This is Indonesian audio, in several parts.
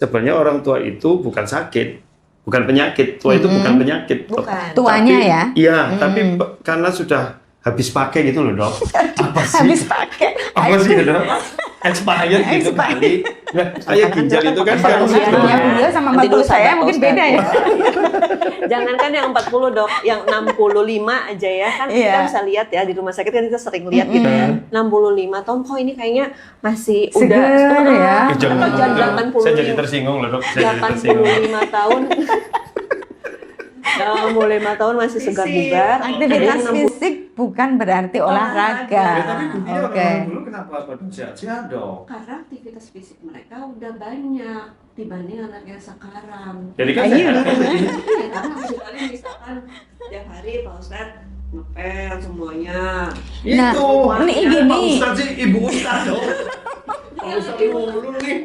Sebenarnya orang tua itu bukan sakit, bukan penyakit. Tua itu bukan penyakit. Bukan. Tuanya Tapi, ya? Iya, tapi karena sudah habis pakai gitu loh dok. Apa sih? Habis pakai. Apa sih ya dok? Expired gitu kali. Nah, kayak ginjal itu kan sekarang Usianya beliau sama Nanti 40 dulu saya Pak mungkin Ustadz. beda ya. Jangankan yang 40 dok, yang 65 aja ya kan Iya. kita bisa lihat ya di rumah sakit kan kita sering lihat gitu ya. 65 tahun kok ini kayaknya masih Seger udah ya. jangan 85. Saya jadi tersinggung loh dok. Saya jadi tersinggung. 85 tahun. 65 tahun masih segar bugar. Aktivitas fisik bukan berarti olahraga. Ya, tapi buktinya Oke. orang dulu kenapa pada sehat-sehat dok? Karena aktivitas fisik mereka udah banyak dibanding anak yang sekarang. Jadi kan Iya. sehat. Iya, karena kecuali misalkan tiap hari Pak Ustadz ngepel semuanya. Nah, Itu. ini Ya, gini. Pak Ustadz sih ibu Ustadz dong. Pak Ustadz dulu nih.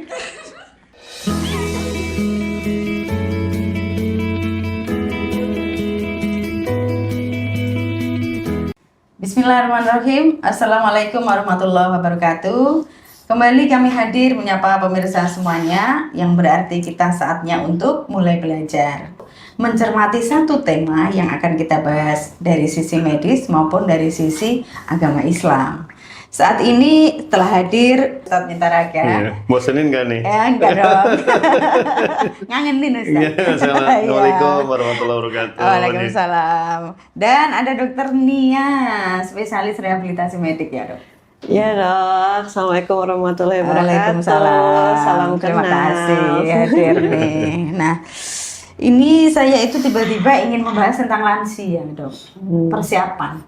Bismillahirrahmanirrahim. Assalamualaikum warahmatullahi wabarakatuh. Kembali kami hadir menyapa pemirsa semuanya, yang berarti kita saatnya untuk mulai belajar, mencermati satu tema yang akan kita bahas dari sisi medis maupun dari sisi agama Islam. Saat ini telah hadir Ustadz Mintaraga. Iya. Bosenin gak nih? Ya, enggak dong. Ngangenin Ustadz. Iya, Assalamualaikum warahmatullahi wabarakatuh. Waalaikumsalam. Dan ada Dokter Nia, spesialis rehabilitasi medik ya dok. Iya dok, Assalamualaikum warahmatullahi wabarakatuh. Waalaikumsalam. Salam Terima kenal. kasih hadir nih. Nah, ini saya itu tiba-tiba ingin membahas tentang lansia dok. Persiapan.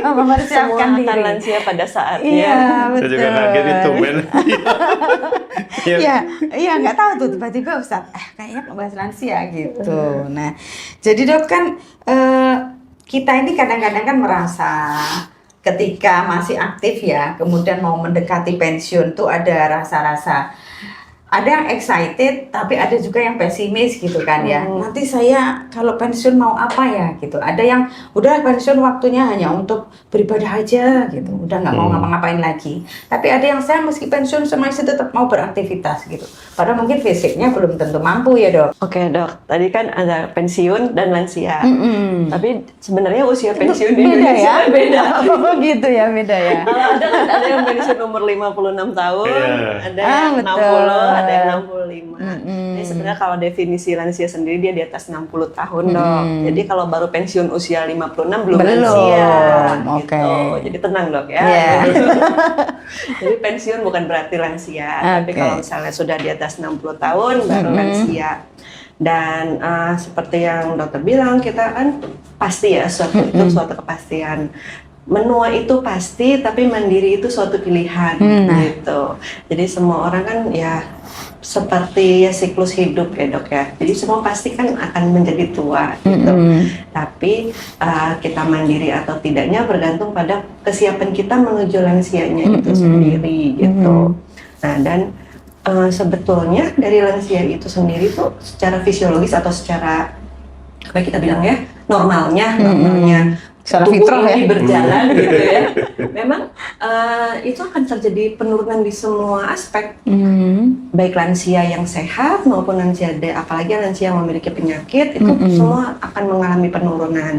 Mempersiapkan Semua akan diri. lansia pada saatnya. Iya, Saya betul. juga kaget itu men. Iya, nggak tahu tuh tiba-tiba Ustaz, kayaknya membahas lansia gitu. Nah, jadi dok kan kita ini kadang-kadang kan merasa ketika masih aktif ya, kemudian mau mendekati pensiun tuh ada rasa-rasa, ada yang excited, tapi ada juga yang pesimis gitu kan ya. Nanti saya kalau pensiun mau apa ya gitu. Ada yang udah pensiun waktunya hanya untuk beribadah aja gitu, udah nggak mau ngapa-ngapain lagi. Tapi ada yang saya meski pensiun masih tetap mau beraktivitas gitu. Padahal mungkin fisiknya belum tentu mampu ya dok. Oke dok, tadi kan ada pensiun dan lansia. Tapi sebenarnya usia pensiun di Beda Indonesia ya? beda. Oh gitu ya, beda ya. Kalau ada kan ada yang pensiun umur 56 tahun, Iya. ada yang Betul. 60, ada yang 65. Jadi sebenarnya kalau definisi lansia sendiri dia di atas 60 tahun dok. Jadi kalau baru pensiun usia 56 belum Belum, lansia. oke. Gitu. Jadi tenang dok ya. Iya. Jadi pensiun bukan berarti lansia, tapi Oke. kalau misalnya sudah di atas 60 tahun baru lansia. Dan seperti yang dokter bilang, kita kan pasti ya itu suatu kepastian. Menua itu pasti, tapi mandiri itu suatu pilihan gitu. Jadi semua orang kan ya seperti ya siklus hidup ya dok ya. Jadi semua pasti kan akan menjadi tua gitu. Tapi kita mandiri atau tidaknya bergantung pada kesiapan kita menuju lansianya itu sendiri gitu. Nah dan sebetulnya dari lansia itu sendiri tuh secara fisiologis atau secara apa kita bilang ya normalnya Secara tubuh fitrah ini ya. berjalan gitu ya. Memang itu akan terjadi penurunan di semua aspek, baik lansia yang sehat maupun lansia apalagi lansia yang memiliki penyakit itu semua akan mengalami penurunan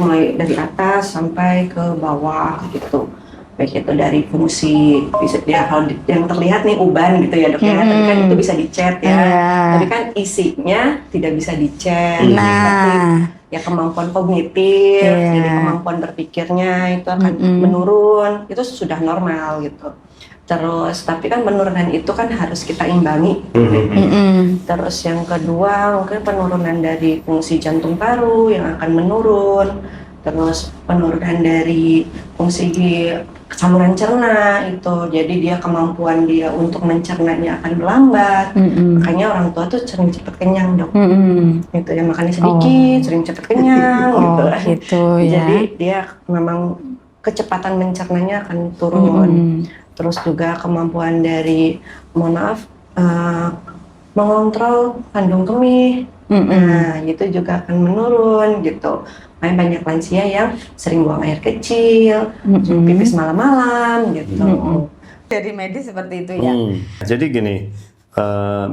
mulai dari atas sampai ke bawah gitu. Baik itu dari fungsi ya kalau yang terlihat nih uban gitu ya dok ya, tapi kan itu bisa dicet ya. Tapi kan isinya tidak bisa dicet. Tapi ya kemampuan kognitif, jadi kemampuan berpikirnya itu akan menurun, itu sudah normal gitu. Terus tapi kan penurunan itu kan harus kita imbangi. Terus yang kedua mungkin penurunan dari fungsi jantung paru yang akan menurun. Terus penurunan dari fungsi saluran cerna itu, jadi dia kemampuan dia untuk mencernanya akan melambat. Makanya orang tua tuh sering cepet kenyang dok. Gitu ya, makannya sedikit, sering cepet kenyang gitu. Gitu ya. Jadi dia memang kecepatan mencernanya akan turun. Terus juga kemampuan dari mengontrol kandung kemih. Nah itu juga akan menurun gitu. Makanya banyak lansia yang sering buang air kecil, pipis malam-malam gitu. Dari medis seperti itu ya. Jadi gini,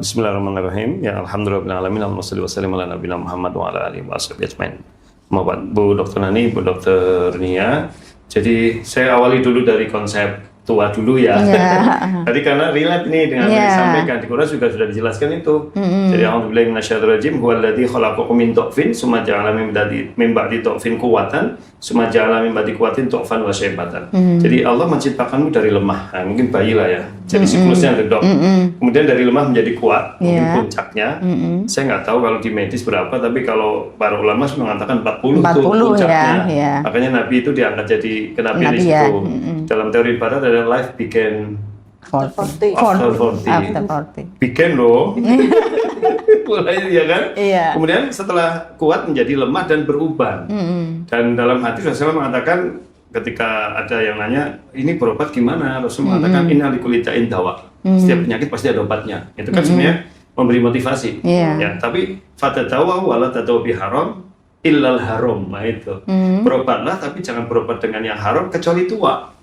Bismillahirrahmanirrahim. Ya alhamdulillahirabbil alamin. Wassalatu wassalamu ala nabiyina Muhammad wa ala alihi washabihi ajmain. Bu Dr. Nani, Bu Dr. Nia. Jadi saya awali dulu dari konsep tua dulu ya. Tadi karena relate nih dengan yang disampaikan di Quran juga sudah dijelaskan itu. Jadi a'udzubillahi minasyaitonir rajim, huwallazi khalaqakum min dha'fin tsumma ja'ala min ba'di dha'fin quwwatan tsumma ja'ala min ba'di quwwatin dha'fan wa syaibatan. Jadi Allah menciptakanmu dari lemah. Nah, mungkin bayi lah ya. Jadi siklusnya itu dok. Kemudian dari lemah menjadi kuat, mungkin puncaknya. Saya nggak tahu kalau di medis berapa, tapi kalau para ulama mengatakan 40 itu puncaknya. Makanya Nabi itu diangkat jadi kenabian di situ. Dalam teori barat ada life began after 40. Began loh. Mulai ya kan? Kemudian setelah kuat menjadi lemah dan beruban. Dan dalam hadis Rasulullah mengatakan ketika ada yang nanya ini berobat gimana, Rasul mengatakan inna likulli da'in dawa. Setiap penyakit pasti ada obatnya. Itu kan sebenarnya memberi motivasi. Ya, tapi fatadawu wala tadawu bi haram illal haram. Nah itu. Berobatlah tapi jangan berobat dengan yang haram kecuali tua.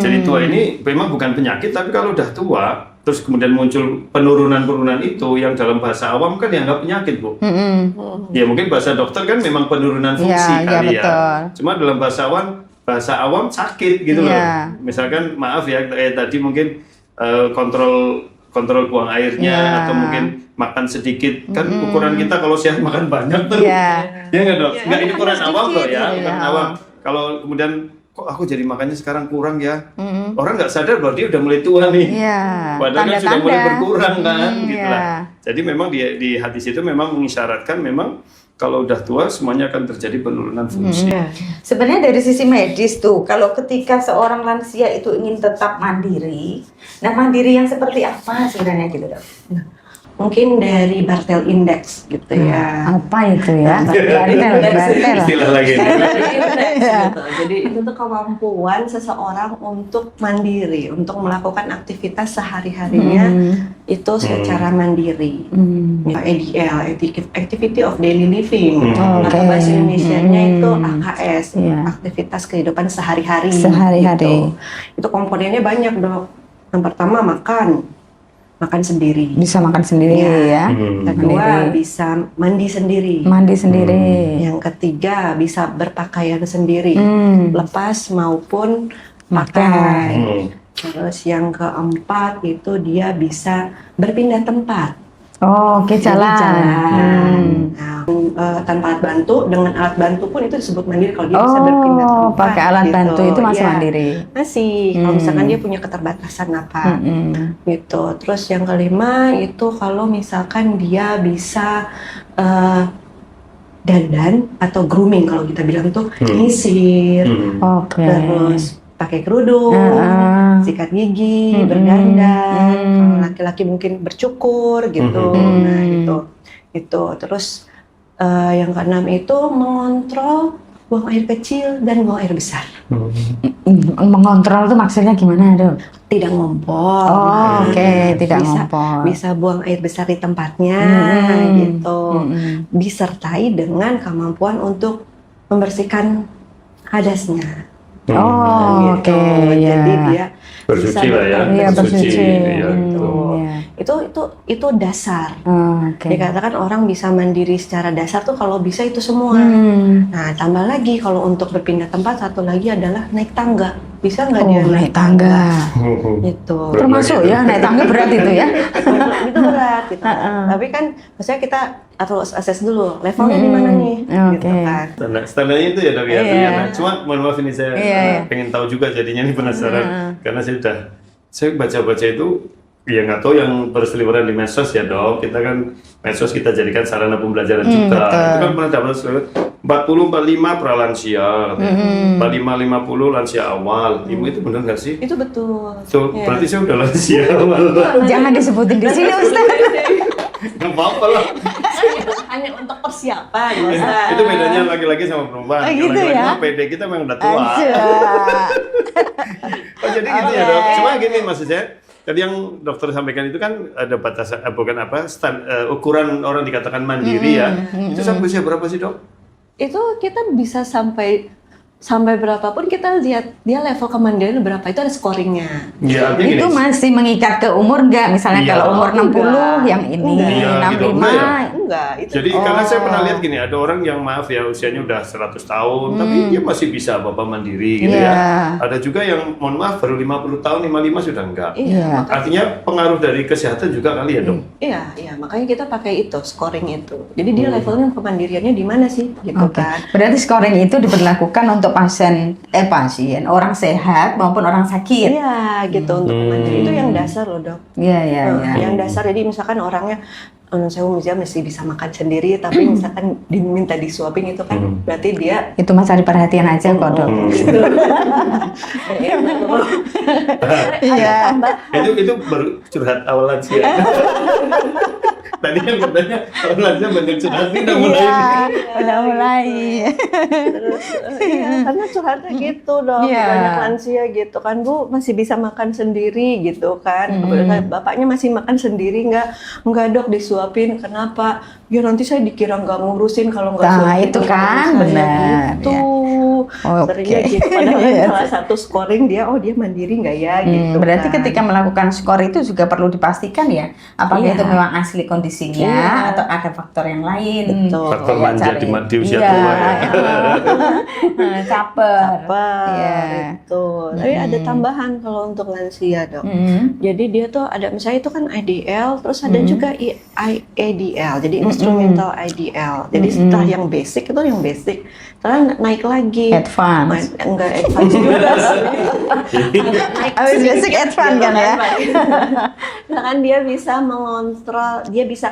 Jadi tua ini memang bukan penyakit, tapi kalau udah tua terus kemudian muncul penurunan itu yang dalam bahasa awam kan dianggap penyakit, Bu. Ya mungkin bahasa dokter kan memang penurunan fungsi kali ya. Cuma dalam bahasa awam sakit gitu loh. Misalkan maaf ya tadi mungkin kontrol buang airnya atau mungkin makan sedikit kan ukuran kita kalau sehat makan banyak tuh. Ya nggak dok? Nggak ini ukuran awam loh ya, ukuran awam. Kalau kemudian kok aku jadi makannya sekarang kurang ya, orang nggak sadar bahwa dia udah mulai tua nih, padahal kan sudah mulai berkurang kan, gitu lah. Jadi memang di hadis itu memang mengisyaratkan memang kalau udah tua semuanya akan terjadi penurunan fungsi. Sebenarnya dari sisi medis tuh, kalau ketika seorang lansia itu ingin tetap mandiri, nah mandiri yang seperti apa sebenarnya gitu dok? Mungkin dari Bartel Index gitu ya. Apa itu ya? Bartel. Istilah lagi. Gitu. Jadi itu tuh kemampuan seseorang untuk mandiri, untuk melakukan aktivitas sehari-harinya itu secara mandiri. ADL, Activity of Daily Living, atau bahasa Indonesianya itu AKS, aktivitas kehidupan sehari-hari. Gitu. Itu komponennya banyak dok. Yang pertama makan sendiri. Bisa makan sendiri ya. Kedua bisa mandi sendiri. Yang ketiga bisa berpakaian sendiri, lepas maupun pakai. Terus yang keempat itu dia bisa berpindah tempat. Jalan. Nah, tanpa alat bantu, dengan alat bantu pun itu disebut mandiri kalau dia bisa berpindah tempat. Pakai alat bantu itu masih mandiri. Masih. Kalau misalkan dia punya keterbatasan apa, gitu. Terus yang kelima itu kalau misalkan dia bisa dandan atau grooming kalau kita bilang tuh nyisir, terus pakai kerudung, sikat gigi, berdandan. Kalau laki-laki mungkin bercukur gitu. Nah itu. Terus yang keenam itu mengontrol buang air kecil dan buang air besar. Mengontrol itu maksudnya gimana dok? Tidak ngompol. Tidak ngompol. Bisa buang air besar di tempatnya gitu. Disertai dengan kemampuan untuk membersihkan hadasnya. Jadi dia bersuci lah ya. Itu dasar. Dikatakan orang bisa mandiri secara dasar tuh kalau bisa itu semua. Nah, tambah lagi kalau untuk berpindah tempat, satu lagi adalah naik tangga. Bisa nggak dia naik tangga? Gitu. Termasuk ya naik tangga berat itu ya. Itu berat gitu. Tapi kan maksudnya kita harus assess dulu levelnya di mana nih, gitu kan. Standarnya itu ya dok ya. Nah, cuma mohon maaf ini saya pengen tahu juga jadinya nih penasaran karena saya baca-baca itu ya nggak tahu yang berseliweran di medsos ya dok. Kita kan medsos kita jadikan sarana pembelajaran juga. Itu kan pernah dapat 40-45 pralansia, 45-50 lansia awal. Ibu itu benar nggak sih? Itu betul. Berarti saya udah lansia awal. Jangan disebutin di sini Ustaz. Nggak apa-apa lah. Hanya untuk persiapan. Itu bedanya laki-laki sama perempuan. Gitu laki-laki ya? PD kita memang udah tua. Jadi gitu ya dok. Cuma gini maksudnya. Tadi yang dokter sampaikan itu kan ada batasan, ukuran orang dikatakan mandiri ya. Itu sampai usia berapa sih dok? Itu kita bisa sampai sampai berapapun kita lihat dia level kemandirian berapa, itu ada scoringnya. Ya, artinya Itu gini, masih mengikat ke umur nggak? Misalnya Iya. kalau umur 60 Enggak. yang ini, Enggak. Iya, gitu. 65. Enggak ya? Enggak, itu jadi karena saya pernah lihat gini, ada orang yang maaf ya usianya udah 100 tahun, tapi dia masih bisa bapak mandiri gitu Iya. ya. Ada juga yang mohon maaf baru 50 tahun, 55 sudah enggak. Iya. Artinya pengaruh dari kesehatan juga kali ya dok. Iya, makanya kita pakai itu, scoring itu. Jadi dia levelnya kemandiriannya di mana sih, gitu Oke. kan? Berarti scoring itu diberlakukan untuk pasien, orang sehat maupun orang sakit. Iya, gitu. Untuk kemandirian itu yang dasar loh dok. Iya, iya, Nah, iya. yang dasar, jadi misalkan orangnya saya masih bisa makan sendiri, tapi misalkan diminta disuapin itu kan berarti dia Itu mas cari perhatian aja kok dok. gitu. Iya. Itu baru curhat awal lansia. Tadi yang katanya awal lansia banyak curhat ini udah mulai. Udah mulai. Terus karena curhatnya gitu dong, Iya. banyak lansia gitu kan, Bu masih bisa makan sendiri gitu kan, bapaknya masih makan sendiri nggak dok disuapin, kenapa? Ya nanti saya dikira nggak ngurusin kalau nggak Nah, suapin itu ibu kan, saya, benar, gitu. ya. Oke. Seringnya gitu, padahal kan salah satu scoring dia mandiri nggak ya gitu. Berarti kan. ketika melakukan skor itu juga perlu dipastikan ya, apakah Iya. itu memang asli kondisinya Iya. atau ada faktor yang lain. Betul. Faktor Ya, manja cari. di usia Iya, tua ya. Caper. apa Iya. itu. Tapi ada tambahan kalau untuk lansia dok. Jadi dia tuh ada misalnya itu kan IDL, terus ada juga ADL, jadi instrumental IDL. Jadi setelah yang basic itu yang basic, setelah naik lagi. Advance. Enggak advance juga sih. Naik Habis sedikit, basic advance kan ya? Misalkan dia bisa mengontrol, dia bisa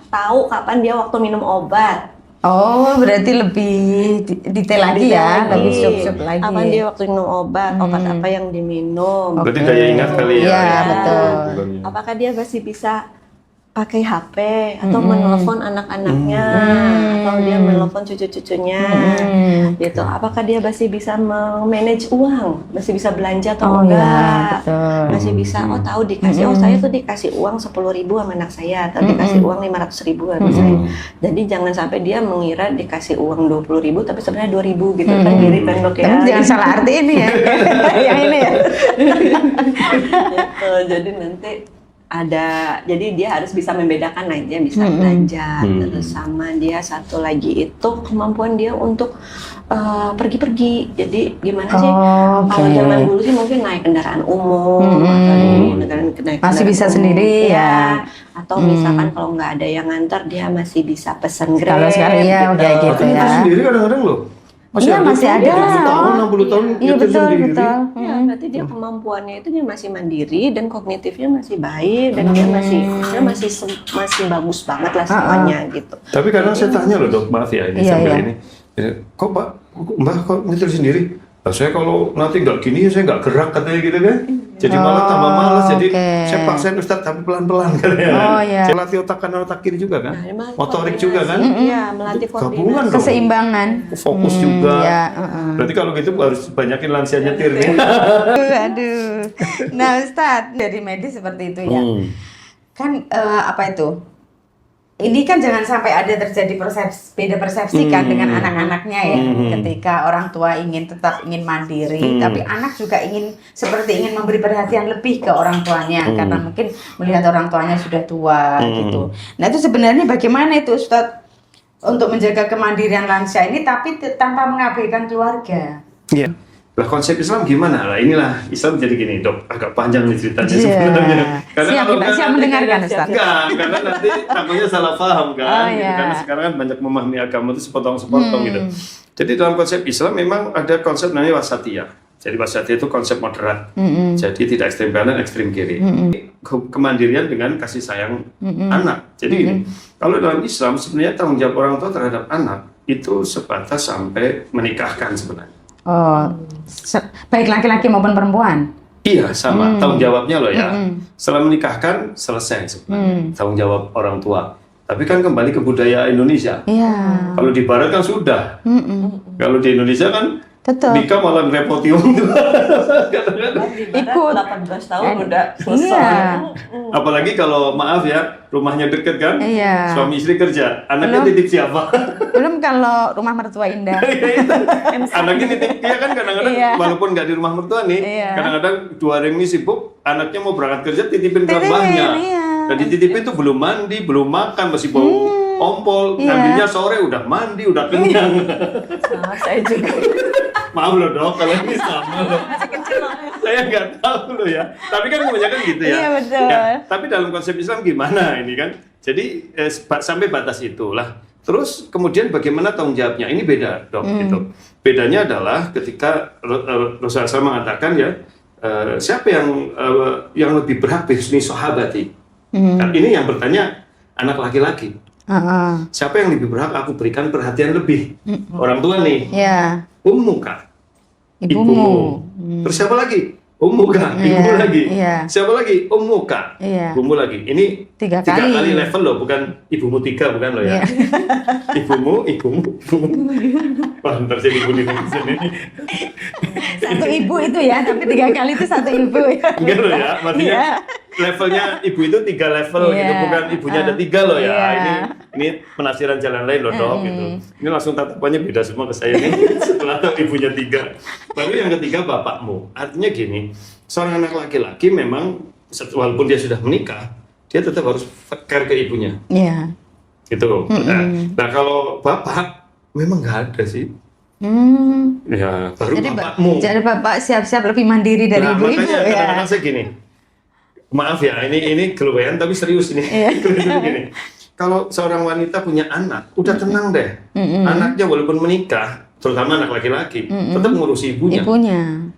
tahu kapan dia waktu minum obat. Oh, berarti lebih detail lagi ya, lebih sub-sub lagi. Kapan dia waktu minum obat apa yang diminum. Berarti daya ingat kali ya. Iya, betul. Apakah dia masih bisa pakai HP atau menelpon anak-anaknya atau dia menelpon cucu-cucunya gitu. Apakah dia masih bisa manage uang, masih bisa belanja atau Oh ya, enggak, betul. masih bisa tahu dikasih saya tuh dikasih uang 10.000 sama anak saya atau dikasih uang 500.000 sama saya. Jadi jangan sampai dia mengira dikasih uang 20.000 tapi sebenarnya 2.000 gitu kan, mirip kan dok ya. Tapi jangan salah arti ini ya. Yang ini ya. Gitu. Jadi nanti jadi dia harus bisa membedakan, nah dia bisa belanja, terus sama dia satu lagi itu kemampuan dia untuk pergi-pergi. Jadi gimana sih kalau zaman dulu sih mungkin naik kendaraan umum atau naik Masih bisa kendaraan sendiri umum, ya. atau misalkan kalau nggak ada yang ngantar dia masih bisa pesen Grab. Kalau sekarang iya udah gitu Tapi ya. itu sendiri kadang-kadang loh. Iya, masih ada. 70 tahun, 60 tahun Iya nyetir betul, sendiri. betul. Ya, berarti dia kemampuannya itu dia masih mandiri dan kognitifnya masih baik dan dia masih bagus banget lah semuanya gitu. Tapi kadang saya tanya loh dok, maaf ya ini Iya, sambil iya. ini. Kok Pak, Mbak kok nyetir sendiri? Nah, saya kalau nanti nggak gini saya nggak gerak katanya gitu kan. Jadi malah tambah malas. Jadi oke. saya paksain Ustadz tapi pelan-pelan katanya. Oh, iya. Saya latih otak kanan otak kiri juga kan. Nah, emang Motorik juga kan. Iya, melatih Gabungan koordinasi. dong. Keseimbangan. Fokus juga. Iya, Berarti kalau gitu harus banyakin lansia nyetir nih. Aduh. Nah, Ustadz, dari medis seperti itu ya. Kan apa itu? Ini kan jangan sampai ada terjadi beda persepsi kan dengan anak-anaknya ya. Ketika orang tua tetap ingin mandiri, tapi anak juga ingin memberi perhatian lebih ke orang tuanya karena mungkin melihat orang tuanya sudah tua gitu. Nah, itu sebenarnya bagaimana itu Ustadz untuk menjaga kemandirian lansia ini tapi tanpa mengabaikan keluarga? Iya. Lah konsep Islam gimana? Lah inilah Islam jadi gini dok, agak panjang nih ceritanya Iya. sebenarnya. Siap, kalau kita nggak siap nanti- mendengarkan, Ustaz. Enggak, karena nanti takutnya salah paham kan. Oh, Gitu. iya. Karena sekarang kan banyak memahami agama itu sepotong-sepotong gitu. Jadi dalam konsep Islam memang ada konsep namanya wasatiyah. Jadi wasatiyah itu konsep moderat. Jadi tidak ekstrem kanan, ekstrem kiri. Kemandirian dengan kasih sayang anak. Jadi gini, kalau dalam Islam sebenarnya tanggung jawab orang tua terhadap anak itu sebatas sampai menikahkan sebenarnya. Oh, baik laki-laki maupun perempuan. Iya sama, tanggung jawabnya loh ya. Setelah menikahkan selesai sebenarnya tanggung jawab orang tua. Tapi kan kembali ke budaya Indonesia. Iya. Kalau di Barat kan sudah. Kalau di Indonesia kan Betul. nikah malah ngerepoti orang tua. Ikut 18 tahun udah selesai. Iya. Apalagi kalau maaf ya rumahnya deket kan, Iya. suami istri kerja, anaknya titip siapa? Belum serem kalau rumah mertua indah. Anaknya titip, iya kan kadang-kadang Iya. walaupun nggak di rumah mertua nih, Iya. kadang-kadang 2 hari ini sibuk, anaknya mau berangkat kerja titipin ke Titipin, mbahnya. iya. Dan dititipin tuh belum mandi, belum makan, masih bau ompol. Iya. Ngambilnya sore udah mandi, udah kenyang. Nah, saya juga. Maaf loh dok, kalau ini sama loh. Saya nggak tahu loh ya. Tapi kan kebanyakan gitu ya. Iya, betul. Ya, tapi dalam konsep Islam gimana ini kan? Jadi sampai batas itulah. Terus kemudian bagaimana tanggung jawabnya? Ini beda dok. Gitu. Bedanya adalah ketika Rasulullah SAW mengatakan ya, siapa yang lebih berhak bisni sahabati? Kan ini yang bertanya anak laki-laki. Siapa yang lebih berhak aku berikan perhatian lebih? Orang tua nih. Ya. Ummuka. Ibumu. Terus siapa lagi? Ummuka. Ibu Iya, lagi. iya. Siapa lagi? Ummuka. Iya. Ibumu lagi. Ini 3 3 kali. kali level loh, bukan ibumu 3 bukan loh ya. Iya. ibumu. Wah, ntar jadi ibu di sini. Satu ibu itu ya, tapi 3 kali itu satu ibu ya. Enggak loh ya, maksudnya Iya. levelnya ibu itu 3 level Iya. gitu, bukan ibunya ada 3 loh ya. Iya. Ini penafsiran jalan lain loh dok gitu. Ini langsung tatapannya beda semua ke saya nih. Setelah tahu ibunya 3. Lalu yang ketiga bapakmu. Artinya gini, seorang anak laki-laki memang walaupun dia sudah menikah, dia tetap harus care ke ibunya. Iya. Gitu. Nah kalau bapak memang nggak ada sih. Ya baru bapakmu. Jadi bapak siap-siap lebih mandiri dari Nah, ibu-ibu makanya ya. kadang-kadang saya gini, maaf ya, ini keluaran tapi serius ini. Gini. Kalau seorang wanita punya anak, udah tenang deh. Anaknya walaupun menikah, terutama anak laki-laki, tetap ngurusi ibunya.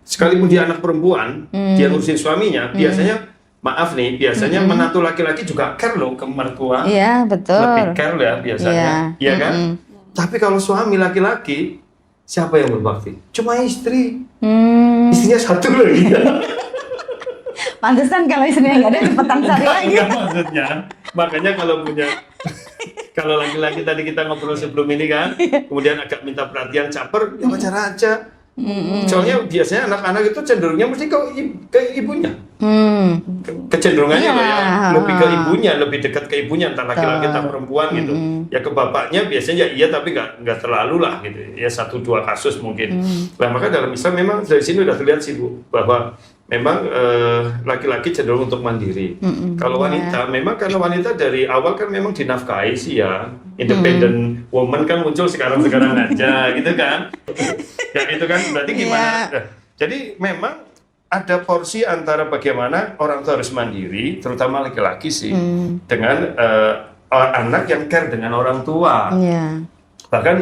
Sekalipun dia anak perempuan, dia ngurusin suaminya, biasanya, maaf nih, biasanya menantu laki-laki juga care loh ke mertua. Iya, betul. Lebih care ya biasanya, iya kan? Tapi kalau suami laki-laki, siapa yang berbakti? Cuma istri. Istrinya satu loh. Pantesan kalau istrinya nggak ada petang sari lagi. Enggak maksudnya. Makanya kalau laki-laki tadi kita ngobrol sebelum ini kan, kemudian agak minta perhatian caper, ya wajar aja. Soalnya biasanya anak-anak itu cenderungnya mesti ke ibunya. Kecenderungannya loh ya, lebih ke ibunya, lebih dekat ke ibunya, entah laki-laki entah perempuan gitu. Ya ke bapaknya biasanya iya tapi nggak terlalu lah gitu. Ya 1-2 kasus mungkin. Nah maka dalam Islam memang dari sini udah terlihat sih Bu, bahwa memang laki-laki cenderung untuk mandiri. Kalau wanita, memang karena wanita dari awal kan memang dinafkahi sih ya. Independent woman kan muncul sekarang-sekarang aja gitu kan. Ya itu kan berarti gimana? Jadi memang ada porsi antara bagaimana orang tua harus mandiri, terutama laki-laki sih, dengan anak yang care dengan orang tua. Bahkan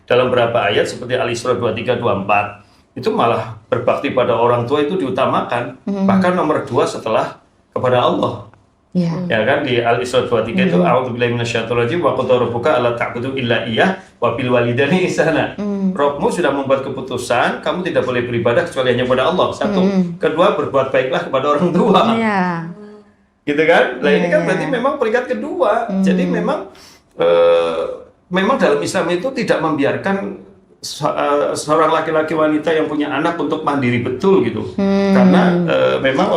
dalam beberapa ayat seperti Al-Isra 23-24, itu malah berbakti pada orang tua itu diutamakan, bahkan nomor 2 setelah kepada Allah. Ya kan di Al-Isra 23 itu a'udzubillahi minasyaitonir rajim wa qad rabbuka alla ta'budu illa iyyah wa bil walidaini ihsana. Rabbmu sudah membuat keputusan kamu tidak boleh beribadah kecuali hanya kepada Allah. 1. Kedua, berbuat baiklah kepada orang tua. Gitu kan? Nah ini kan berarti memang peringkat kedua. Jadi memang memang dalam Islam itu tidak membiarkan seorang laki-laki wanita yang punya anak untuk mandiri betul gitu. Karena memang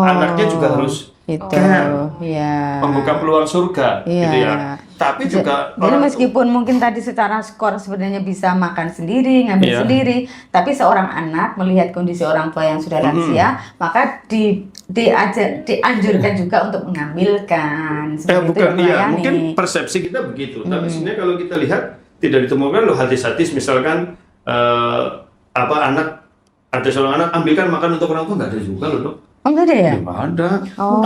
anaknya juga harus membuka peluang surga gitu ya. Tapi juga jadi meskipun mungkin tadi secara skor sebenarnya bisa makan sendiri, ngambil sendiri, tapi seorang anak melihat kondisi orang tua yang sudah lansia, maka dianjurkan juga untuk mengambilkan. Bukan, mungkin persepsi kita begitu. Tapi sebenarnya kalau kita lihat tidak ditemukan loh hadis-hadis misalkan anak ada seorang anak ambilkan makan untuk orang tua, nggak ada juga loh dok. Nggak ada ya? Nggak ada.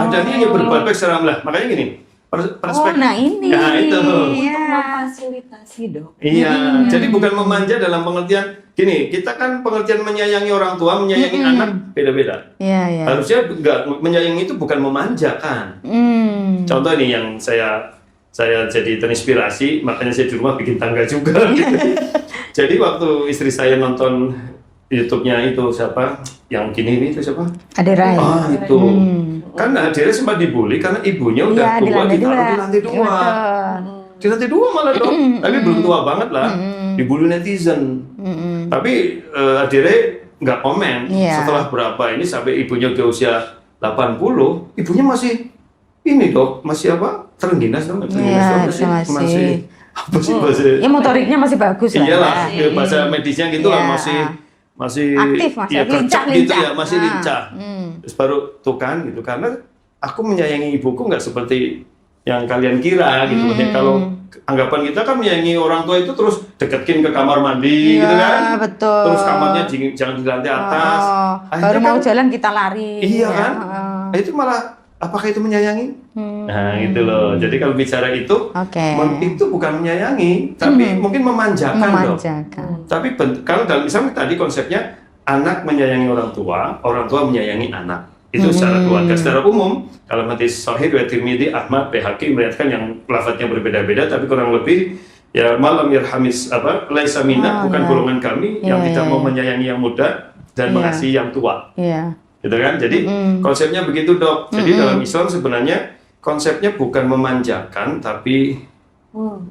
Adanya hanya berbuat baik secara lah. Makanya gini. Nah ini. Nah itu. Memfasilitasi dok. Iya. Jadi bukan memanja dalam pengertian gini. Kita kan pengertian menyayangi orang tua, menyayangi anak beda-beda. Harusnya nggak menyayangi itu bukan memanja kan. Contoh nih yang saya jadi terinspirasi, makanya saya di rumah bikin tangga juga. Jadi waktu istri saya nonton YouTube-nya itu siapa? Yang gini itu siapa? Aderai. Itu. Karena Aderai sempat dibully karena ibunya udah tua ditaruh di lantai 2. Di lantai 2 malah dong. Tapi belum tua banget lah. Dibully netizen. Tapi Aderai nggak komen. Setelah berapa ini sampai ibunya udah usia 80, ibunya masih ini dok, masih apa? Terengginas dong. Masih apa sih bahasa? Ya motoriknya masih bagus lah. Iyalah, ya. bahasa medisnya gitu lah, Iya. masih Aktif, masih ya, gercep gitu lincah. ya, masih lincah. Terus baru tuh kan gitu, karena aku menyayangi ibuku nggak seperti yang kalian kira gitu. Maksudnya kalau anggapan kita kan menyayangi orang tua itu terus deketin ke kamar mandi Iya, gitu kan. betul. Terus kamarnya jangan di lantai atas. Oh, Akhirnya baru mau kan- jalan kita lari. Iya ya. kan? Nah, itu malah apakah itu menyayangi? Nah, gitu loh. Jadi kalau bicara itu, Oke. itu bukan menyayangi, tapi mungkin memanjakan dong. Memanjakan. Tapi kalau dalam Islam tadi konsepnya anak menyayangi orang tua menyayangi anak. Itu secara keluarga. Secara umum, kalau hadis Sahih riwayat Tirmidzi, Ahmad, Baihaqi meriwayatkan yang lafadznya berbeda-beda, tapi kurang lebih ya malam yarhamis laisa minna, bukan golongan kami yang tidak mau menyayangi yang muda dan mengasihi yang tua. Iya. Gitu kan? Jadi konsepnya begitu, Dok. Jadi dalam Islam sebenarnya konsepnya bukan memanjakan, tapi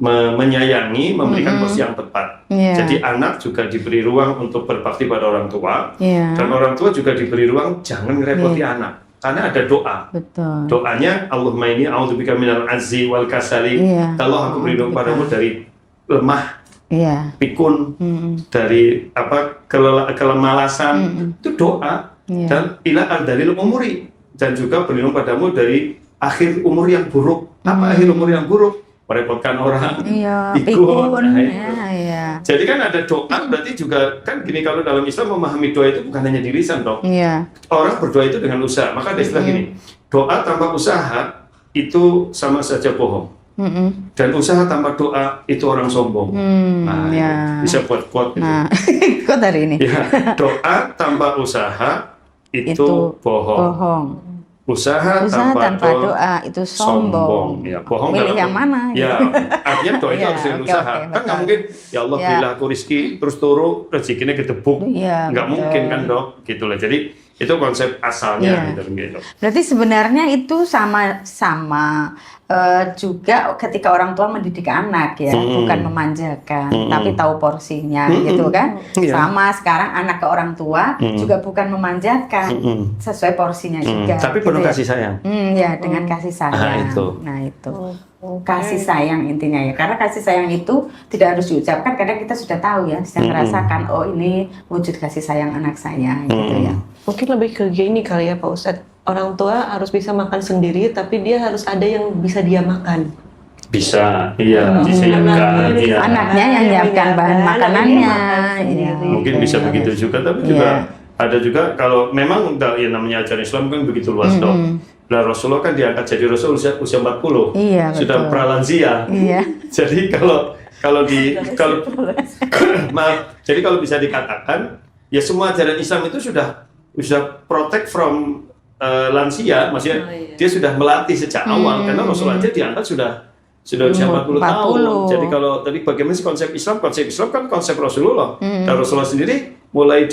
menyayangi, memberikan porsi yang tepat. Iya. Jadi anak juga diberi ruang untuk berbakti pada orang tua, Iya. dan orang tua juga diberi ruang jangan ngerepoti anak. Karena ada doa. Betul. Doanya Allahumma inni a'udzubika minal azzi wal kasali. Iya. Kalau aku berlindung padamu dari lemah, Iya. pikun, dari kelemalasan, itu doa. Iya. Dan ila ardalil umuri, dan juga berlindung padamu dari akhir umur yang buruk. Apa akhir umur yang buruk? Merepotkan orang, Iya, ikut. pikun. Nah, itu. Iya. Jadi kan ada doa, berarti juga kan gini, kalau dalam Islam memahami doa itu bukan hanya di lisan, dong. Iya. Orang berdoa itu dengan usaha. Maka ada istilah gini, doa tanpa usaha itu sama saja bohong. Dan usaha tanpa doa itu orang sombong. Nah, ya. itu bisa quote-quote gitu. Nah, kok dari ini? Ya, doa tanpa usaha itu bohong. Bohong. Usaha tanpa doa itu sombong. Ya, bohong Milih dalam- yang mana? Ya, artinya doa itu Iya, harus dengan oke, usaha. oke, Kan nggak betul. mungkin, ya Allah Ya. berilah aku rezeki terus turu rezekinya gedebuk. Iya, Nggak betul. mungkin kan, Dok. Gitu lah. Jadi itu konsep asalnya Iya. gitu. Berarti sebenarnya itu sama juga ketika orang tua mendidik anak ya, bukan memanjakan, tapi tahu porsinya gitu kan. Iya. Sama sekarang anak ke orang tua juga bukan memanjakan, sesuai porsinya juga. Tapi gitu penuh ya. kasih sayang. Ya dengan kasih sayang. itu. Nah itu kasih sayang intinya ya. Karena kasih sayang itu tidak harus diucapkan. Kadang kita sudah tahu ya, sudah merasakan. Oh ini wujud kasih sayang anak saya gitu ya. Mungkin lebih ke gini kali ya Pak Ustadz. Orang tua harus bisa makan sendiri, tapi dia harus ada yang bisa dia makan. Bisa, iya, disediakan. Iya. Anaknya yang nyiapkan bahan makanannya. Iya. Mungkin bisa begitu juga, tapi juga ada juga kalau memang ya namanya ajaran Islam kan begitu luas, Dok. Nah, Rasulullah kan diangkat jadi Rasul usia 40. Iya, Sudah betul. pralansia. Iya. Jadi kalau maaf, jadi kalau bisa dikatakan ya semua ajaran Islam itu sudah protect from lansia, maksudnya dia sudah melatih sejak awal karena Rasulullah aja diangkat sudah usia 40 tahun. Jadi kalau tadi bagaimana sih konsep Islam? Konsep Islam kan konsep Rasulullah. Dan Rasulullah sendiri mulai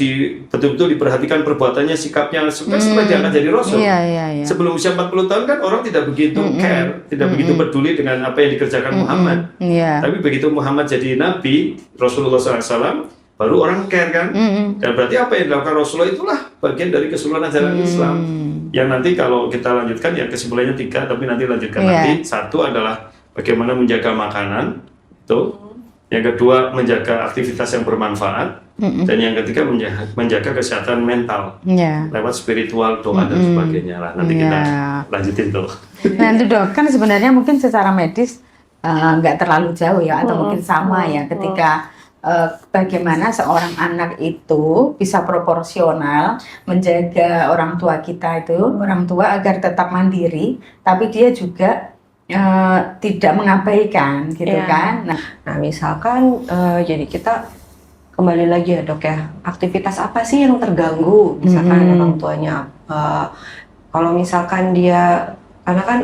betul-betul diperhatikan perbuatannya, sikapnya setelah diangkat jadi Rasul. Iya. Sebelum usia 40 tahun kan orang tidak begitu care, tidak begitu peduli dengan apa yang dikerjakan Muhammad. Iya. Tapi begitu Muhammad jadi Nabi, Rasulullah SAW, baru orang care kan. Dan berarti apa yang dilakukan Rasulullah itulah bagian dari keseluruhan ajaran Islam. Yang nanti kalau kita lanjutkan ya kesimpulannya 3, tapi nanti lanjutkan nanti. 1 adalah bagaimana menjaga makanan, itu. Yang kedua menjaga aktivitas yang bermanfaat. Dan yang ketiga menjaga kesehatan mental. Iya. Lewat spiritual, doa dan sebagainya lah. Nanti kita lanjutin tuh. Nah itu Dok, kan sebenarnya mungkin secara medis nggak terlalu jauh ya, atau mungkin sama ya ketika bagaimana seorang anak itu bisa proporsional menjaga orang tua kita itu, orang tua agar tetap mandiri, tapi dia juga tidak mengabaikan gitu Iya. kan. Nah misalkan jadi kita kembali lagi ya Dok ya, aktivitas apa sih yang terganggu misalkan orang tuanya, kalau misalkan dia, karena kan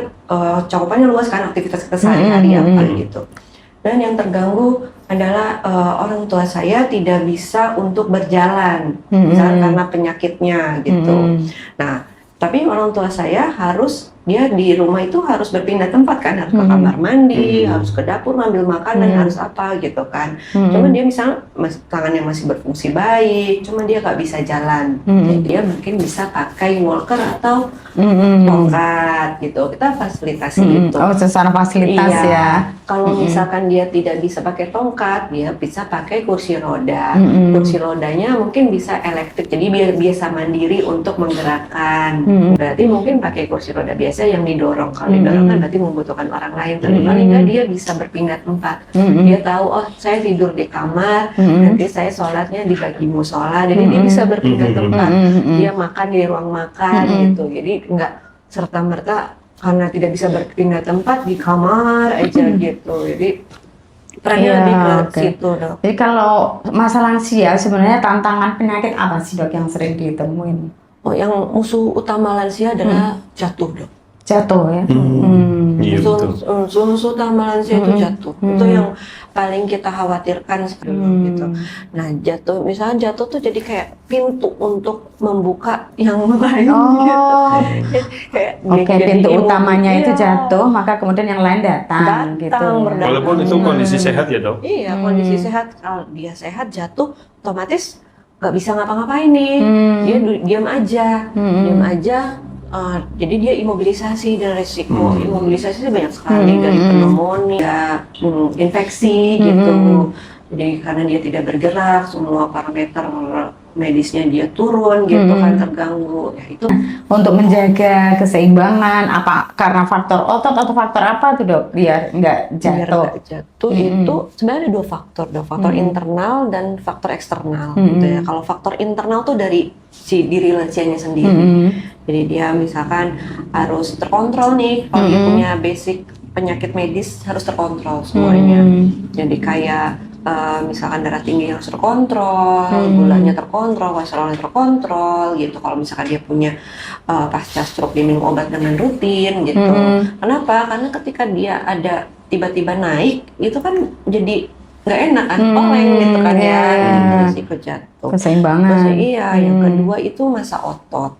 cakupannya luas kan aktivitas kita sehari-hari apa gitu, dan yang terganggu adalah orang tua saya tidak bisa untuk berjalan misalkan karena penyakitnya gitu. Nah tapi orang tua saya harus dia di rumah itu harus berpindah tempat kan, harus ke kamar mandi, harus ke dapur ngambil makanan, harus apa gitu kan. Cuman dia misalnya tangannya masih berfungsi baik, cuman dia nggak bisa jalan. Jadi dia mungkin bisa pakai walker atau tongkat gitu. Kita fasilitasi itu. Oh, secara fasilitas Iya. ya. Kalau misalkan dia tidak bisa pakai tongkat, dia bisa pakai kursi roda. Kursi rodanya mungkin bisa elektrik, jadi biar biasa mandiri untuk menggerakkan. Berarti mungkin pakai kursi roda biasa yang didorong. Kalau didorong kan berarti membutuhkan orang lain. Tapi paling nggak dia bisa berpindah tempat. Dia tahu, oh saya tidur di kamar, nanti saya sholatnya di bagi musola. Jadi dia bisa berpindah tempat. Dia makan di ruang makan gitu. Jadi nggak serta-merta karena tidak bisa berpindah tempat di kamar aja gitu. Jadi perannya Iya, lebih ke oke. situ dok. Jadi kalau masalah lansia sebenarnya tantangan penyakit apa sih dok yang sering ditemuin? Oh, yang musuh utama lansia adalah jatuh dok. Jatuh ya. Iya betul. Musuh utama lansia itu jatuh. Itu yang paling kita khawatirkan sebelum gitu. Nah jatuh, misalnya jatuh tuh jadi kayak pintu untuk membuka yang lain. Oh, Kayak oke, jadi pintu immobil. utamanya itu Iya. jatuh, maka kemudian yang lain datang gitu. berdatang. Walaupun itu kondisi sehat ya dok. Iya, kondisi sehat. Kalau dia sehat jatuh, otomatis nggak bisa ngapa-ngapain nih. Dia diam aja, diam aja. Jadi dia imobilisasi dan resiko imobilisasi itu banyak sekali dari pneumonia, infeksi gitu. Jadi karena dia tidak bergerak, semua parameter medisnya dia turun gitu kan, terganggu. Ya itu Untuk menjaga keseimbangan, apa karena faktor otot atau faktor apa tuh dok? Biar nggak biar jatuh. nggak jatuh itu sebenarnya ada dua faktor internal dan faktor eksternal gitu ya. Kalau faktor internal tuh dari si diri lansianya sendiri. Jadi dia misalkan harus terkontrol nih, kalau dia punya basic penyakit medis harus terkontrol semuanya. Jadi kayak misalkan darah tinggi harus terkontrol, gulanya terkontrol, kolesterolnya terkontrol gitu. Kalau misalkan dia punya pasca stroke dia minum obat dengan rutin gitu. Kenapa? Karena ketika dia ada tiba-tiba naik itu kan jadi nggak enak kan, oleng gitu kan ya, gitu, risiko jatuh. Keseimbangan. Terus, iya, yang kedua itu masa otot.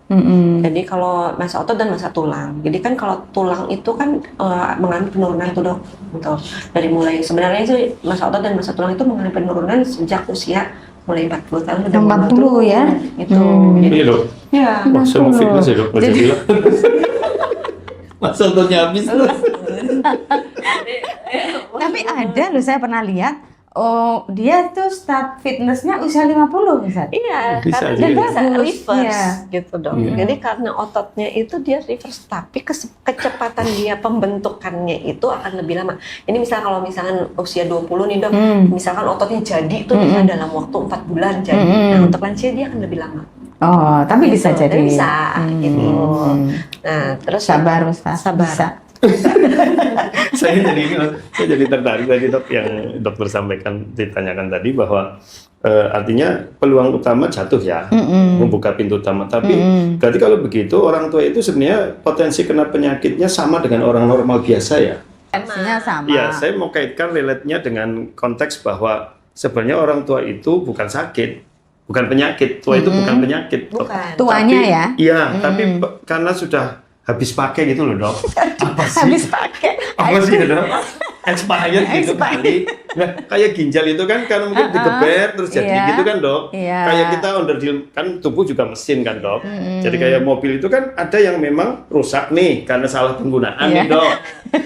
Jadi kalau masa otot dan masa tulang. Jadi kan kalau tulang itu kan mengalami penurunan tuh dok. Gitu. Dari mulai sebenarnya itu masa otot dan masa tulang itu mengalami penurunan sejak usia mulai 40 tahun udah 40 ya? Gitu. Jadi, Iya dok. ya. Wah, saya mau fitness ya dok. Nggak Jadi- jadi lah. Masa ototnya habis. Tapi ada loh, saya pernah lihat. Oh, dia tuh start fitnessnya usia 50 Ustaz. Iya, Bisa karena aja dia ya. bisa Bagus, reverse iya. gitu dong. Iya. Jadi karena ototnya itu dia reverse, tapi kecepatan dia pembentukannya itu akan lebih lama. Ini misal kalau misalkan usia 20 nih dok, misalkan ototnya jadi itu bisa dalam waktu 4 bulan jadi. Nah untuk lansia dia akan lebih lama. Oh, tapi bisa Gitu. jadi. Tapi bisa gitu. Nah terus Sabar Ustaz. Sabar. Bisa. saya jadi tertarik tadi dok yang dokter sampaikan ditanyakan tadi bahwa artinya peluang utama jatuh ya, membuka pintu utama. Tapi berarti kalau begitu orang tua itu sebenarnya potensi kena penyakitnya sama dengan orang normal biasa ya? Tensinya sama. Iya, saya mau kaitkan relate-nya dengan konteks bahwa sebenarnya orang tua itu bukan sakit, bukan penyakit. Tua itu bukan penyakit. Bukan. Tuanya ya? Iya, tapi karena sudah habis pakai gitu loh dok. Apa sih? Habis pakai. Apa sih ya dok? Expired gitu kali. Nah, kayak ginjal itu kan karena mungkin digeber terus jadi Iya. gitu kan dok. Iya. Kayak kita under kan tubuh juga mesin kan dok. Jadi kayak mobil itu kan ada yang memang rusak nih karena salah penggunaan nih Iya. dok.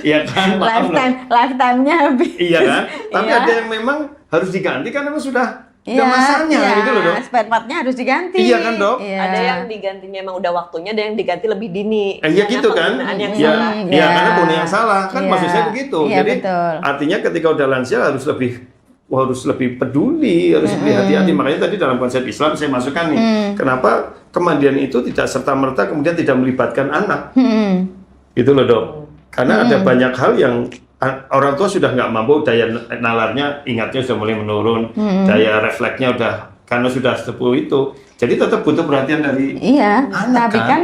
Iya kan? Maaf loh. Lifetime-nya habis. Iya kan? Tapi Iya. ada yang memang harus diganti karena memang sudah masanya gitu loh dok. Spare part-nya harus diganti. Iya kan, Dok? Iya. Ada yang digantinya emang udah waktunya, ada yang diganti lebih dini. Iya Karena gitu kan? penggunaan yang Iya, salah. iya Iya. karena punya yang salah kan Iya. maksud saya begitu. Iya, Jadi betul. artinya ketika udah lansia harus lebih peduli, harus lebih hati-hati. Makanya tadi dalam konsep Islam saya masukkan nih, kenapa kemandian itu tidak serta-merta kemudian tidak melibatkan anak. Itu loh dok. Karena ada banyak hal yang orang tua sudah nggak mampu, daya nalarnya, ingatnya sudah mulai menurun, daya refleksnya udah karena sudah sepuh itu. Jadi tetap butuh perhatian dari Iya, anak, tapi kan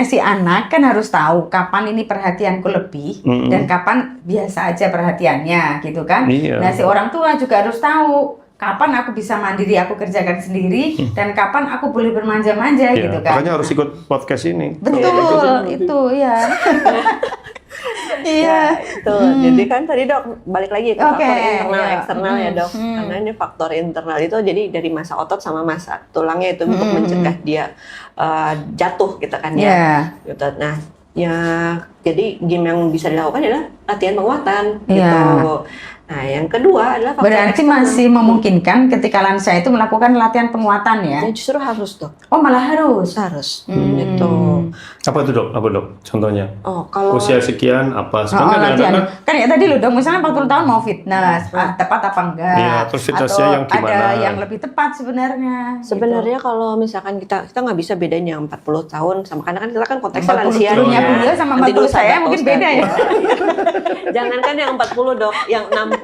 si anak kan harus tahu kapan ini perhatianku lebih dan kapan biasa aja perhatiannya gitu kan. Iya. Nah si orang tua juga harus tahu kapan aku bisa mandiri, aku kerjakan sendiri, dan kapan aku boleh bermanja-manja Ya, gitu kan. makanya harus ikut podcast ini. Betul, itu ya. Iya. Itu. Jadi kan tadi Dok balik lagi ke Oke, faktor internal iya. eksternal ya Dok. Karena ini faktor internal itu jadi dari masa otot sama masa tulangnya itu untuk mencegah dia jatuh gitu kan Iya. ya. Gitu. Nah, ya jadi game yang bisa dilakukan adalah latihan penguatan Iya. gitu. Nah, yang kedua adalah faktor Berarti eksternal. masih memungkinkan ketika lansia itu melakukan latihan penguatan ya? Ya justru harus Dok. Oh malah harus? Harus. Gitu. Apa itu dok? Apa dok? Contohnya? Oh, kalau Usia sekian apa? Oh, Sebenarnya latihan. kadang-kadang Kan ya tadi lu dong, misalnya 40 tahun mau fitness, tepat apa enggak? Iya, terus fitnessnya Atau yang gimana? ada yang lebih tepat sebenarnya. sebenarnya kalau misalkan kita nggak bisa bedain yang 40 tahun sama karena kan kita kan konteksnya 40 lansia dulunya ya. beliau sama Nanti 40 dulu saya sahabat mungkin Ustaz. beda ya. Jangankan yang 40 Dok, yang 65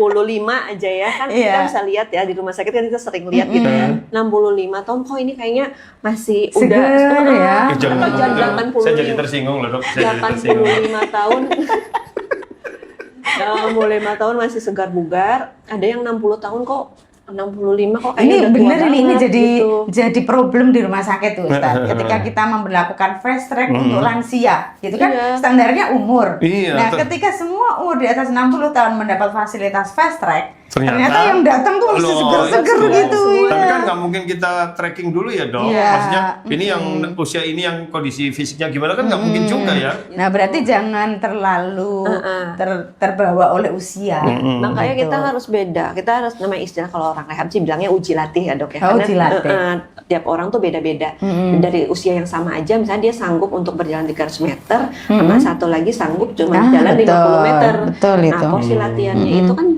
aja ya kan Iya. kita bisa lihat ya di rumah sakit kan kita sering lihat gitu ya. 65 tahun kok ini kayaknya masih Seger udah ya. jangan atau ngomong, Dok. 85 Saya jadi tersinggung loh dok. Saya jadi tersinggung. 85 tahun 85 tahun masih segar bugar, ada yang 60 tahun kok 65 kok kayaknya Ini udah tua bener ini banget jadi gitu. jadi problem di rumah sakit tuh Ustaz. Ketika kita memperlakukan fast track untuk lansia, itu kan Iya. standarnya umur. Iya, Nah, ter- ketika semua umur di atas 60 tahun mendapat fasilitas fast track, Ternyata- ternyata yang datang tuh masih Loh, seger-seger itu. gitu Tapi ya. kan nggak mungkin kita tracking dulu ya dok. Iya. Maksudnya ini yang usia ini yang kondisi fisiknya gimana kan nggak mungkin juga ya. Nah, berarti jangan terlalu terbawa oleh usia. Makanya Gitu. kita harus beda. Kita harus namanya istilah kalau orang rehab sih bilangnya uji latih ya dok ya. Oh, uji latih. Tiap orang tuh beda-beda. Dari usia yang sama aja, misalnya dia sanggup untuk berjalan 300 meter, sama satu lagi sanggup cuma jalan 50 meter. Betul Nah, itu. porsi latihannya itu kan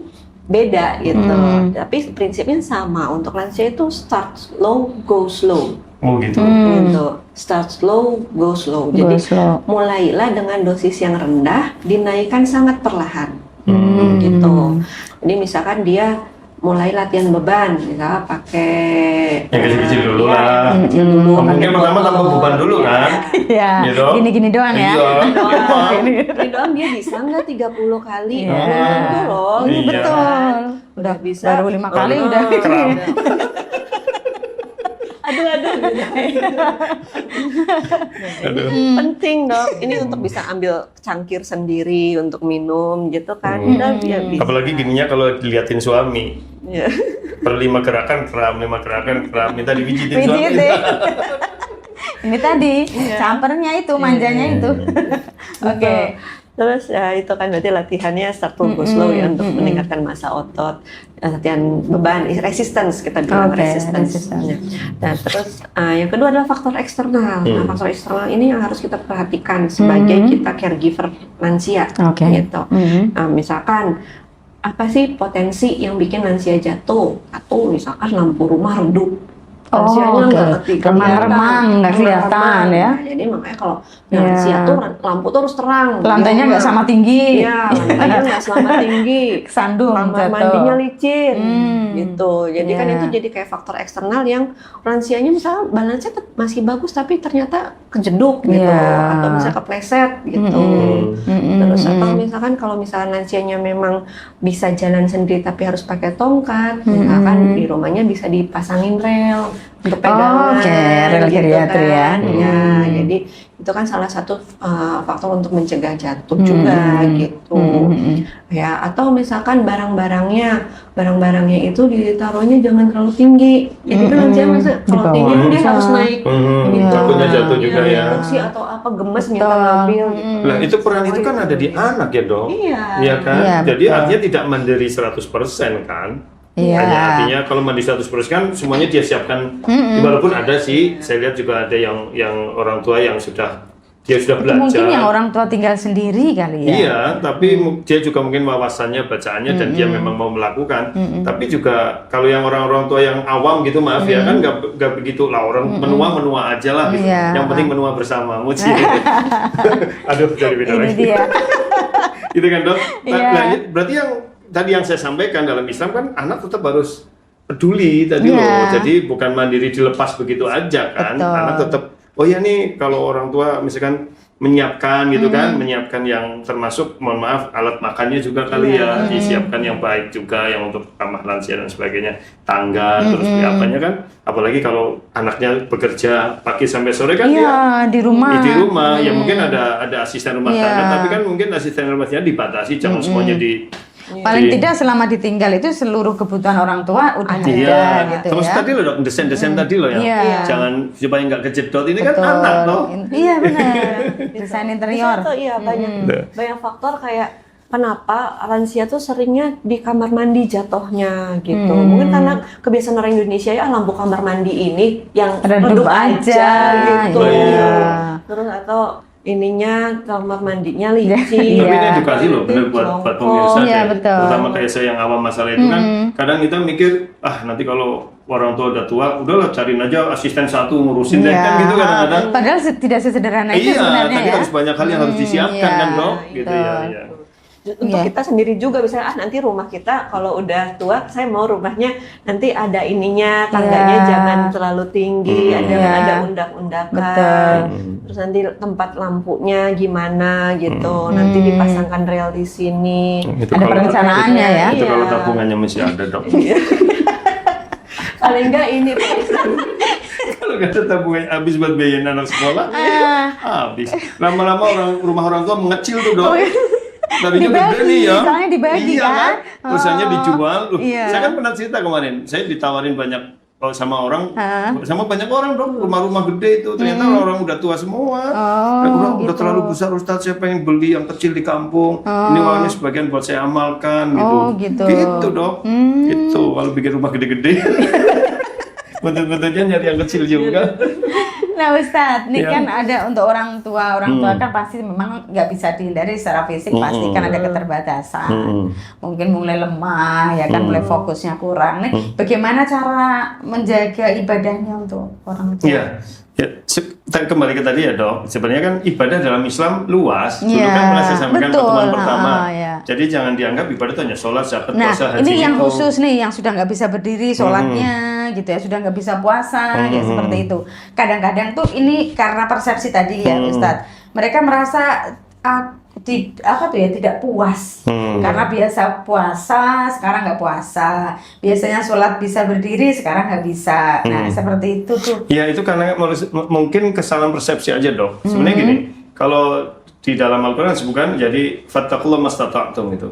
beda gitu. Tapi prinsipnya sama. Untuk lansia itu start slow, go slow. Oh gitu. Gitu. Start slow, go slow. Go Jadi slow. mulailah dengan dosis yang rendah, dinaikkan sangat perlahan. Gitu. Jadi misalkan dia mulai latihan beban, misalnya pakai Yang kecil-kecil dulu ya, lah. yang kecil dulu. Oh, mungkin pakai pertama tanpa botol. beban dulu kan. Iya. Gitu. Gini-gini doang ya. Iya. Ini doang dia bisa nggak 30 kali? Iya. Belum tentu loh. Iya. Betul. Udah bisa. Baru 5 kali Oh, udah. kram. Aduh. Penting dok. Ini untuk bisa ambil cangkir sendiri untuk minum gitu kan. Udah ya bisa. Apalagi gininya kalau diliatin suami. Ya. Per 5 gerakan kram, 5 gerakan kram. Minta dipijitin Pijit suami. deh. Ini tadi campernya itu, manjanya itu. Oke. Terus ya itu kan berarti latihannya start to go slow ya untuk meningkatkan massa otot, latihan beban, resistance kita bilang Oke, resistance. resistance. Nah terus yang kedua adalah faktor eksternal. Nah faktor eksternal ini yang harus kita perhatikan sebagai kita caregiver lansia, Oke. gitu. Nah, misalkan apa sih potensi yang bikin lansia jatuh? Atau misalkan lampu rumah redup. Lansianya oke. nggak Remang-remang, nggak kelihatan ya. Nah, jadi makanya kalau Iya. lansia tuh lampu tuh harus terang. Lantainya nggak sama tinggi. Iya, lantainya nggak selama tinggi. Kesandung Kamar jatuh. mandinya licin, gitu. Jadi kan Iya. itu jadi kayak faktor eksternal yang lansianya misalnya balance masih bagus tapi ternyata kejeduk gitu, Iya. atau misalnya kepleset gitu. Terus atau misalkan kalau misalnya lansianya memang bisa jalan sendiri tapi harus pakai tongkat, misalkan di rumahnya bisa dipasangin rel untuk pegangan. Oke, rel geriatri ya. kan. Ya, jadi itu kan salah satu faktor untuk mencegah jatuh juga gitu. Ya, atau misalkan barang-barangnya itu ditaruhnya jangan terlalu tinggi. Jadi kan nanti masa kalau Di tinggi bawah. dia harus naik. Gitu. Takutnya jatuh juga ya. Kursi atau apa gemes minta ngambil. Gitu. Nah itu peran itu kan ada di anak ya dok. Iya. Iya kan? Iya, Jadi betul. artinya tidak mandiri 100% kan? Iya. Hanya artinya kalau mandi 100% kan semuanya dia siapkan. Walaupun ada sih, saya lihat juga ada yang orang tua yang dia sudah Itu belajar. mungkin yang orang tua tinggal sendiri kali ya. Iya, tapi dia juga mungkin wawasannya, bacaannya dan dia memang mau melakukan. Tapi juga kalau yang orang-orang tua yang awam gitu, maaf ya kan nggak begitu lah orang menua aja lah gitu. Iya. Yang penting menua bersama, muci. Aduh, jadi beda Ini lagi. dia. Gitu kan dok? Iya. Nah, berarti yang tadi yang saya sampaikan dalam Islam kan anak tetap harus peduli tadi Iya. loh. Jadi bukan mandiri dilepas begitu aja kan. Betul. Anak tetap oh ya nih kalau orang tua misalkan menyiapkan gitu kan, menyiapkan yang termasuk mohon maaf alat makannya juga kali ya, disiapkan yang baik juga, yang untuk ramah lansia dan sebagainya, tangga terus apanya kan, apalagi kalau anaknya bekerja pagi sampai sore kan Iya, di rumah. di rumah ya mungkin ada asisten rumah tangga, tapi kan mungkin asisten rumah tangga dibatasi, jangan semuanya di Paling tidak selama ditinggal itu seluruh kebutuhan orang tua udah ada gitu terus ya. tadi loh dok, desain tadi loh ya, Iya. jangan supaya nggak kejedot, ini kan Betul. anak loh. Iya benar. Desain interior. Bisa tuh, iya banyak faktor kayak kenapa lansia tuh seringnya di kamar mandi jatuhnya gitu. Mungkin karena kebiasaan orang Indonesia ya lampu kamar mandi ini yang Redup redup aja, gitu. iya. Terus atau ininya kamar mandinya licin. Tapi ini Iya. edukasi loh, bener buat pemirsa Iya, ya. betul. Terutama kayak saya yang awam masalah itu kan, kadang kita mikir, nanti kalau orang tua udah tua, udahlah cariin aja asisten satu ngurusin deh Iya. kan gitu kadang-kadang. Padahal tidak sesederhana itu Iya, sebenarnya tapi ya. harus banyak hal yang harus disiapkan kan dok, gitu ya. betul. Iya. Untuk kita sendiri juga misalnya nanti rumah kita kalau udah tua saya mau rumahnya nanti ada ininya, tangganya jangan terlalu tinggi, ada undak-undakan. Betul. Terus nanti tempat lampunya gimana gitu. Nanti dipasangkan rel di sini. Itu Ada kalau- perencanaannya ya. Itu kalau Iya. tabungannya masih ada dok. Paling enggak ini Kalau nggak ada tabungan habis buat biayain anak sekolah, habis. Lama-lama rumah orang tua mengecil tuh dok. Tadinya Dibagi, gede nih ya. soalnya dibagi iya, kan? Perusahaannya dijual. Loh, Iya. saya kan pernah cerita kemarin, saya ditawarin banyak sama orang, sama banyak orang dong, rumah-rumah gede itu ternyata orang udah tua semua. Udah terlalu besar Ustadz, saya pengen beli yang kecil di kampung. Ini uangnya sebagian buat saya amalkan gitu. Oh, gitu. Gitu dok. Itu kalau bikin rumah gede-gede. Betul-betulnya nyari yang kecil juga. Nah Ustadz, ini Iya. kan ada untuk orang tua kan pasti memang nggak bisa dihindari secara fisik, pasti kan ada keterbatasan. Mungkin mulai lemah, ya kan, mulai fokusnya kurang. Nih, bagaimana cara menjaga ibadahnya untuk orang tua? Iya. Ya, kita kembali ke tadi ya dok. Sebenarnya kan ibadah dalam Islam luas. Dulu Iya, kan pernah saya sampaikan betul. pertemuan pertama. Iya. Jadi jangan dianggap ibadah itu hanya sholat, zakat, Nah, puasa, haji. ini yang itu. khusus nih, yang sudah nggak bisa berdiri sholatnya, gitu ya, sudah nggak bisa puasa, ya seperti itu. Kadang-kadang tuh ini karena persepsi tadi ya, Ustadz. Mereka merasa tidak puas karena biasa puasa, sekarang nggak puasa. Biasanya sholat bisa berdiri, sekarang nggak bisa. Nah, seperti itu tuh. Ya itu karena mungkin kesalahan persepsi aja dok. Sebenarnya gini, kalau di dalam Al-Quran disebutkan jadi fattaqullaha mastata'tum itu.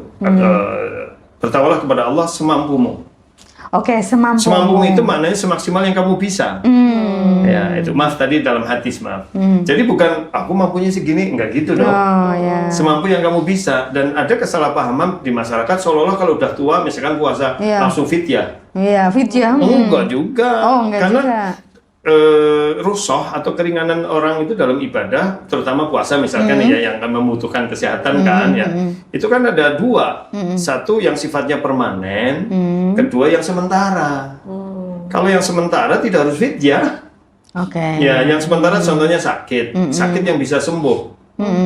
Bertakwalah kepada Allah semampumu. Oke, semampu. Semampumu itu maknanya semaksimal yang kamu bisa. Ya itu maaf tadi dalam hadis maaf. Jadi bukan aku mampunya segini, enggak gitu dok. Oh ya. Semampu yang kamu bisa. Dan ada kesalahpahaman di masyarakat seolah-olah kalau udah tua misalkan puasa langsung fit ya. Iya, video. Enggak juga. Oh, enggak Karena juga. rusoh atau keringanan orang itu dalam ibadah, terutama puasa misalkan ya yang membutuhkan kesehatan kan ya. Itu kan ada dua. Satu yang sifatnya permanen, kedua yang sementara. Kalau yang sementara tidak harus fit ya. Oke. Ya, yang sementara contohnya sakit. Sakit yang bisa sembuh.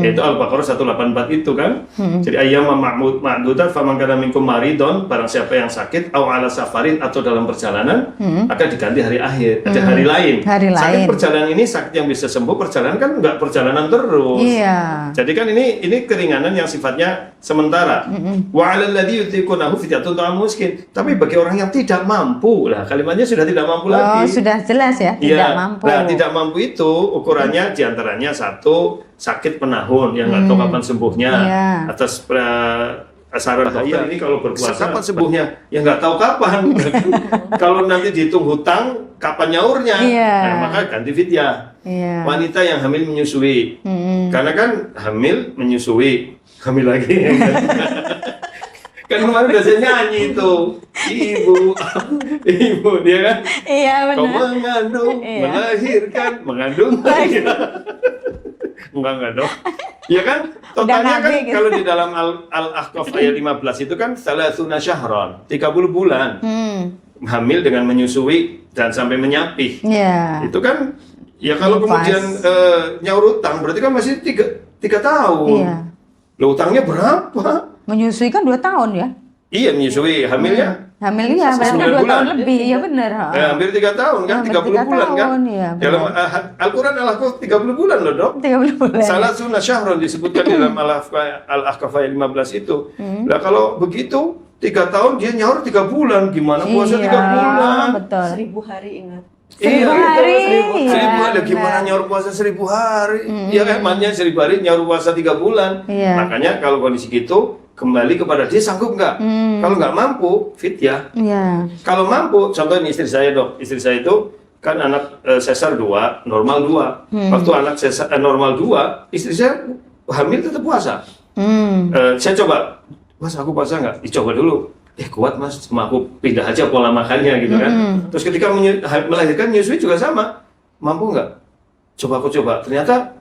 Itu Al-Baqarah 184 itu kan. Jadi ayyam ma'dudat faman kana minkum maridon, barang siapa yang sakit au ala safarin atau dalam perjalanan akan diganti hari akhir, ada hari lain. Hari Sakit lain. perjalanan ini sakit yang bisa sembuh, perjalanan kan enggak perjalanan terus. Iya. Jadi kan ini keringanan yang sifatnya sementara. Wa 'alal ladzi yutiqunahu fidyatun ta'am miskin. Tapi bagi orang yang tidak mampu, lah kalimatnya sudah tidak mampu Oh, lagi. sudah jelas ya, tidak mampu. Nah, tidak mampu itu ukurannya diantaranya satu sakit penahun yang nggak tahu kapan sembuhnya atas saran dokter ini kalau berpuasa kapan sembuhnya ya nggak tahu kapan. Kalau nanti dihitung hutang kapan nyaurnya, nah, maka ganti fidyah. Wanita yang hamil menyusui, karena kan hamil menyusui, hamil lagi. Kan kemarin udah saya nyanyi itu, ibu dia kan. Iya Kau benar. mengandung, melahirkan, mengandung. Enggak dong. Ya kan, totalnya kan gitu. kalau di dalam Al-Ahqaf ayat 15 itu kan salasuna syahron, 30 bulan. Hamil dengan menyusui dan sampai menyapih. Iya. Itu kan, ya kalau Pas. kemudian nyaur utang, berarti kan masih 3 tahun. Iya. Lo utangnya berapa? Menyusui kan 2 tahun ya? Iya, menyusui. Hamilnya Hamil ya, berarti 9 kan 2 bulan. tahun lebih, ya benar. Hampir 3 tahun kan, Hampir 30 3 bulan kan. tahun, ya, benar. Dalam Al-Quran Al-Ahqaf 30 bulan loh dok. 30 bulan. Salah sunnah syahrun disebutkan di dalam Al-Ahqaf ayat 15 itu. Nah kalau begitu 3 tahun dia nyaur 3 bulan, gimana puasa 3 bulan? Betul. 1000 hari ingat. 1000 hari. 1000 hari, Iya, gimana benar. nyaur puasa 1000 hari? Iya kan, makanya 1000 hari nyaur puasa 3 bulan. Iya. Makanya kalau kondisi gitu, kembali kepada dia sanggup nggak? Kalau nggak mampu, fidyah. Iya. Kalau mampu, contoh ini istri saya dok, istri saya itu kan anak sesar 2, normal 2. Waktu anak sesar normal 2, istri saya hamil tetap puasa. Saya coba, mas aku puasa nggak? Dicoba dulu. Kuat mas, cuma aku pindah aja pola makannya gitu kan. Terus ketika melahirkan nyusui juga sama, mampu nggak? Coba aku coba, ternyata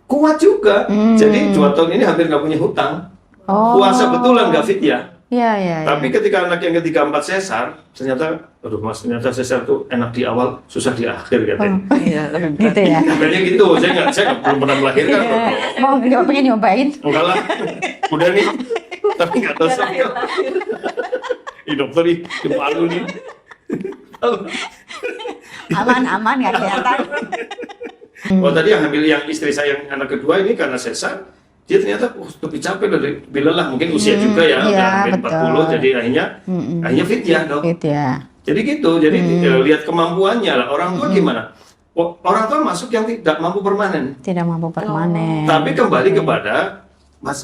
kuat juga. Jadi 2 tahun ini hampir nggak punya hutang. Puasa betulan nggak fit ya. Iya. Tapi ketika anak yang ketiga 4 sesar, ternyata, aduh mas, ternyata sesar tuh enak di awal, susah di akhir katanya. Iya, lebih berat. Gitu ya. Katanya gitu, saya belum pernah melahirkan. Mau nggak pengen nyobain? Enggak lah, udah nih, tapi nggak tahu saya. Ih dokter nih, malu nih. Aman nggak kelihatan. Oh tadi yang hamil yang istri saya yang anak kedua ini karena sesar, dia ternyata lebih capek lebih lelah, mungkin usia juga ya, iya, udah hampir betul. 40, jadi akhirnya fit ya dok. Gitu ya. Jadi gitu, jadi lihat kemampuannya lah. Orang tua gimana? Orang tua masuk yang tidak mampu permanen. Tidak mampu permanen. Tapi kembali kepada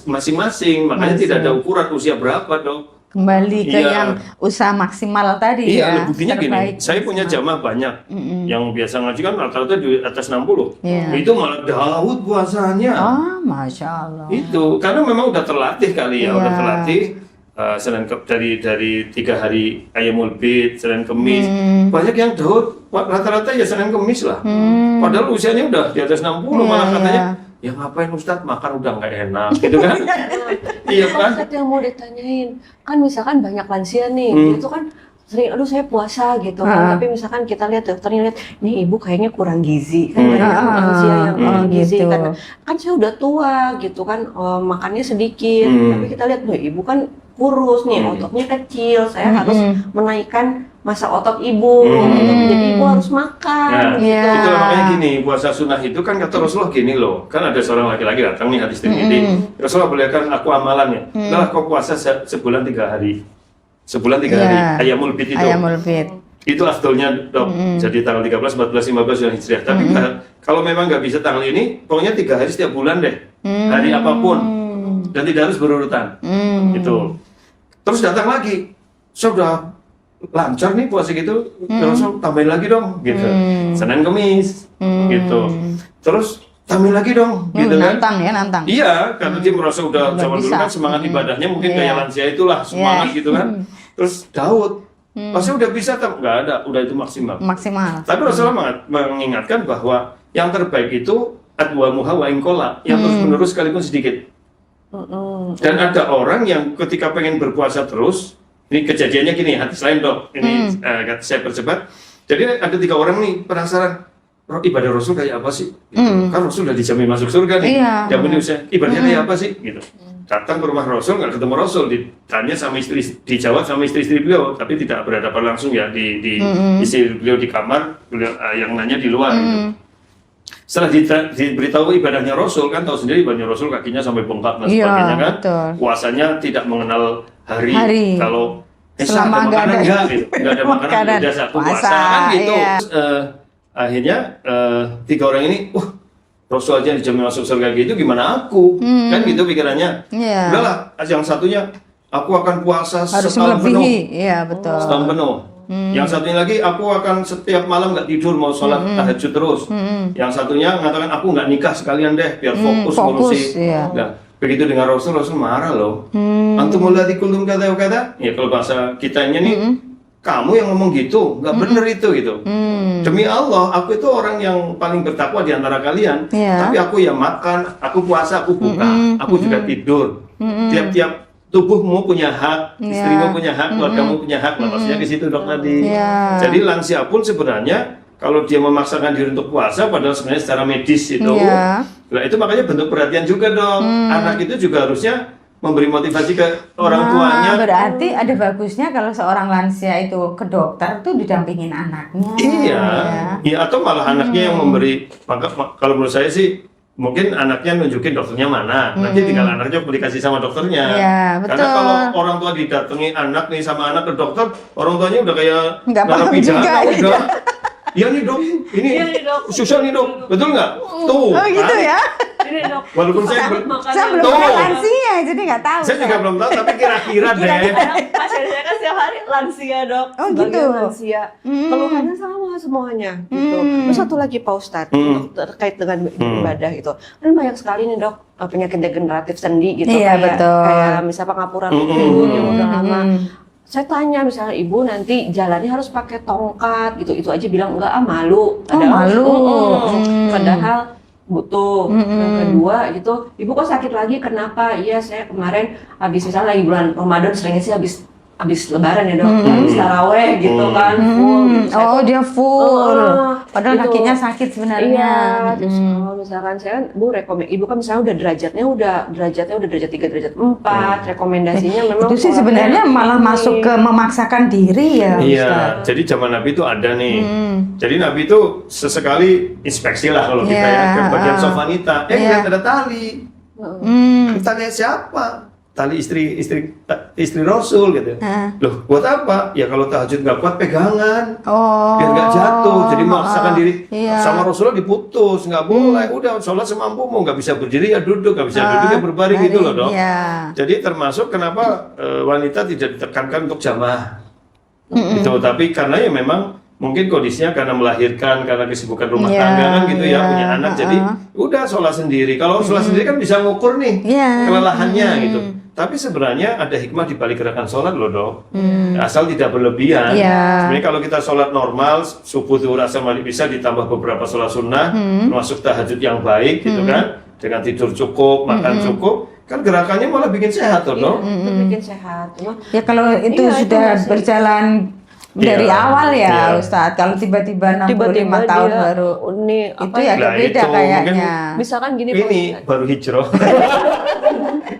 masing-masing, makanya tidak ada ukuran usia berapa dok. Kembali ke Iya. yang usaha maksimal tadi ya. Iya, buktinya gini, terbaik saya punya jamaah banyak yang biasa ngaji kan rata-rata di atas 60. Iya. Itu malah Daud puasanya. Oh, Masya Allah. Itu karena memang udah terlatih kali ya, Iya. udah terlatih. Senin dari 3 hari Ayyamul Bid, Senin Kemis, banyak yang Daud rata-rata ya Senin Kemis lah. Padahal usianya udah di atas 60, malah Iya, katanya, iya. ya ngapain Ustadz makan udah nggak enak, gitu kan? Iya kan? Ustadz yang mau ditanyain, kan misalkan banyak lansia nih, dia tuh kan sering, aduh saya puasa gitu kan, tapi misalkan kita lihat dokternya lihat, nih ibu kayaknya kurang gizi, kan banyak lansia yang kurang gizi, gitu. kan saya udah tua gitu kan, makannya sedikit, tapi kita lihat, loh ibu kan kurus nih, ototnya kecil, saya harus menaikkan masa otot ibu, gitu. Jadi ibu harus makan, Nah, gitu. itulah makanya gini, puasa sunnah itu kan kata Rasulullah gini loh, kan ada seorang laki-laki datang nih hadis Tirmidzi, Rasulullah belikan aku amalannya, lah kau puasa sebulan 3 hari, sebulan 3 hari, Ayyamul Bid itu, Ayyamul Bid. itu afdolnya dok, jadi tanggal 13, 14, 15 bulan Hijriah. Tapi kalau memang nggak bisa tanggal ini, pokoknya 3 hari setiap bulan deh, hari apapun, dan tidak harus berurutan, itu. Terus datang lagi, sudah lancar nih puasa gitu, terus tambahin lagi dong, gitu. Senin Kemis, gitu. Terus tambahin lagi dong, gitu kan? Nantang. Iya, karena dia merasa udah zaman dulu bisa. kan semangat ibadahnya mungkin kayak lansia itulah semangat gitu kan. Terus Daud, pasti udah bisa nggak ada, udah itu maksimal. Maksimal. Tapi Rasulullah mengingatkan bahwa yang terbaik itu adwa muha wa ingkola, yang terus menerus sekalipun sedikit. Dan ada orang yang ketika pengen berpuasa terus, ini kejadiannya gini, hadis lain dok, ini saya percepat. Jadi ada 3 orang nih penasaran, ibadah Rasul kayak apa sih? Gitu. Kan Rasul udah dijamin masuk surga nih, Iya. jamin usia, ibadahnya kayak apa sih? Gitu. Datang ke rumah Rasul, nggak ketemu Rasul, ditanya sama istri, dijawab sama istri-istri beliau, tapi tidak berhadapan langsung ya, di istri beliau di kamar, beliau yang nanya di luar. Gitu. Setelah diberitahu ibadahnya Rasul, kan tahu sendiri ibadahnya Rasul kakinya sampai bengkak dan Iya, sebagainya kan, betul. puasanya tidak mengenal hari. Selama Kalau ada nggak makanan ada- enggak gitu, nggak ada makanan makanan. udah satu Puasa, puasa kan gitu. iya. Terus, akhirnya 3 orang ini, Rasul aja dijamin masuk surga gitu, gimana aku? Kan gitu pikirannya. Iya. Udahlah, yang satunya aku akan puasa Harus setahun penuh. melebihi. Iya, betul. Setahun penuh. Yang satunya lagi, aku akan setiap malam nggak tidur, mau sholat tahajud terus. Yang satunya mengatakan, aku nggak nikah sekalian deh, biar fokus ngurusi. iya. Nah, begitu dengar Rasul marah loh. Antum mulai kulum kata-kata, ya kalau bahasa kitanya nih, kamu yang ngomong gitu, nggak bener itu gitu. Demi Allah, aku itu orang yang paling bertakwa di antara kalian. Iya. Tapi aku ya makan, aku puasa, aku buka, aku juga tidur. Tiap-tiap tubuhmu punya hak, istrimu punya hak, keluargamu punya hak. Maksudnya ke situ dok tadi. Iya. Jadi lansia pun sebenarnya kalau dia memaksakan diri untuk puasa, padahal sebenarnya secara medis itu, Iya. nah itu makanya bentuk perhatian juga dong. Anak itu juga harusnya memberi motivasi ke orang tuanya. Berarti ada bagusnya kalau seorang lansia itu ke dokter tuh didampingin anaknya. Iya, ya. iya, atau malah anaknya yang memberi. Maka kalau menurut saya sih mungkin anaknya nunjukin dokternya mana, nanti tinggal anaknya dikasih sama dokternya. Iya, betul. Karena kalau orang tua didatangi anak nih sama anak ke dokter, orang tuanya udah kayak Nggak paham narapidana, juga, udah. Iya nih dok, ini Iya nih, dok. susah nih dok, betul nggak? Tuh, Oh gitu kan? ya. Ini dok. Walaupun saya Saya belum Tuh. pernah lansia, jadi nggak tahu. saya juga belum tahu, tapi kira-kira deh. Pasien saya kan setiap hari lansia dok. Oh, Sebagai gitu. lansia. Keluhannya sama semuanya gitu. Terus satu lagi Pak Ustadz terkait dengan ibadah itu. Kan banyak sekali nih dok penyakit degeneratif sendi gitu. Iya, kayak, betul. Kayak misalnya pengapuran tubuh yang udah lama. Saya tanya misalnya ibu nanti jalannya harus pakai tongkat gitu, itu aja bilang enggak malu. Malu. Padahal butuh. Yang kedua gitu, ibu kok sakit lagi? Kenapa? Iya saya kemarin habis misalnya lagi bulan Ramadan seringnya sih habis Lebaran ya dok, habis taraweh gitu kan full. Gitu. Saya Oh kok- dia full. Padahal gitu. kakinya sakit sebenarnya. Iya, terus kalau misalkan saya kan, ibu kan misalnya udah derajatnya udah derajat 3, derajat 4, rekomendasinya memang Itu sih sholatnya sebenarnya malah ini. masuk ke memaksakan diri ya. Iya, Ustaz. jadi zaman Nabi itu ada nih. Jadi Nabi itu sesekali inspeksi lah kalau kita Iya, ya ke bagian soft wanita. Iya. Lihat ada tali. Tali siapa? Tali istri Rasul gitu. Loh, buat apa? Ya kalau tahajud nggak kuat pegangan. Oh. Biar nggak jatuh. Jadi memaksakan diri Iya. sama Rasulullah diputus, nggak boleh. Udah sholat semampumu, nggak bisa berdiri ya duduk, nggak bisa duduk ya berbaring gitu loh dok. Iya. Jadi termasuk kenapa wanita tidak ditekankan untuk jamaah. Gitu, tapi karena ya memang mungkin kondisinya karena melahirkan, karena kesibukan rumah Iya, tangga kan gitu ya, iya, punya anak, jadi udah sholat sendiri. Kalau sholat sendiri kan bisa ngukur nih Iya. kelelahannya gitu. Tapi sebenarnya ada hikmah di balik gerakan sholat loh dok, asal tidak berlebihan. Iya. Sebenarnya kalau kita sholat normal, subuh, zuhur, asar, maghrib bisa ditambah beberapa sholat sunnah, termasuk tahajud yang baik gitu kan, dengan tidur cukup, makan cukup, kan gerakannya malah bikin sehat loh dok. Itu bikin sehat. Cuma Ya kalau itu Iya, itu sudah masih- berjalan dari Iya, awal ya iya. Ustadz. Kalau tiba-tiba 65 tiba-tiba tahun dia, baru ini itu apa ya Nah, beda itu kayaknya. misalkan gini Pak Ini Ustadz. baru hijrah.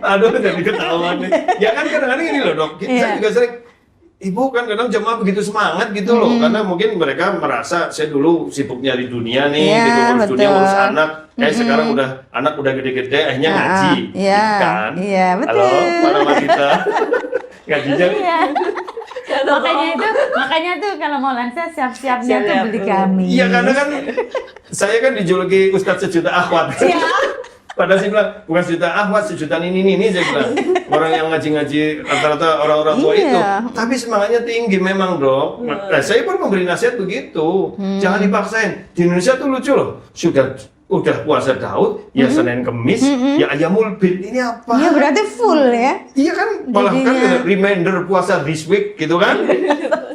Aduh, jadi ketahuan nih. Ya kan kadang-kadang ini loh dok, saya juga sering, ibu kan kadang jemaah begitu semangat gitu loh, karena mungkin mereka merasa saya dulu sibuk nyari dunia nih, Iya, gitu, urus dunia, betul. urus anak, sekarang anak udah gede-gede, akhirnya ngaji, Iya, gitu kan? iya, betul. Halo, para wanita, ngajinya Iya. makanya tuh kalau mau lansia siap-siapnya tuh Siap-siap beli dulu. gamis. Iya karena kan saya kan dijuluki Ustadz sejuta akhwat. Padahal saya bilang bukan sejuta akhwat, sejuta ini saya bilang. Orang yang ngaji-ngaji rata-rata orang-orang tua Iya. itu. Tapi semangatnya tinggi memang dok. Nah, saya pun memberi nasihat begitu. Jangan dipaksain. Di Indonesia tuh lucu loh. Udah puasa Daud, ya Senin Kemis, ya Ayamul Bid. Ini apa? Iya berarti full ya. Iya kan, malah kan Jadinya. reminder puasa this week gitu kan?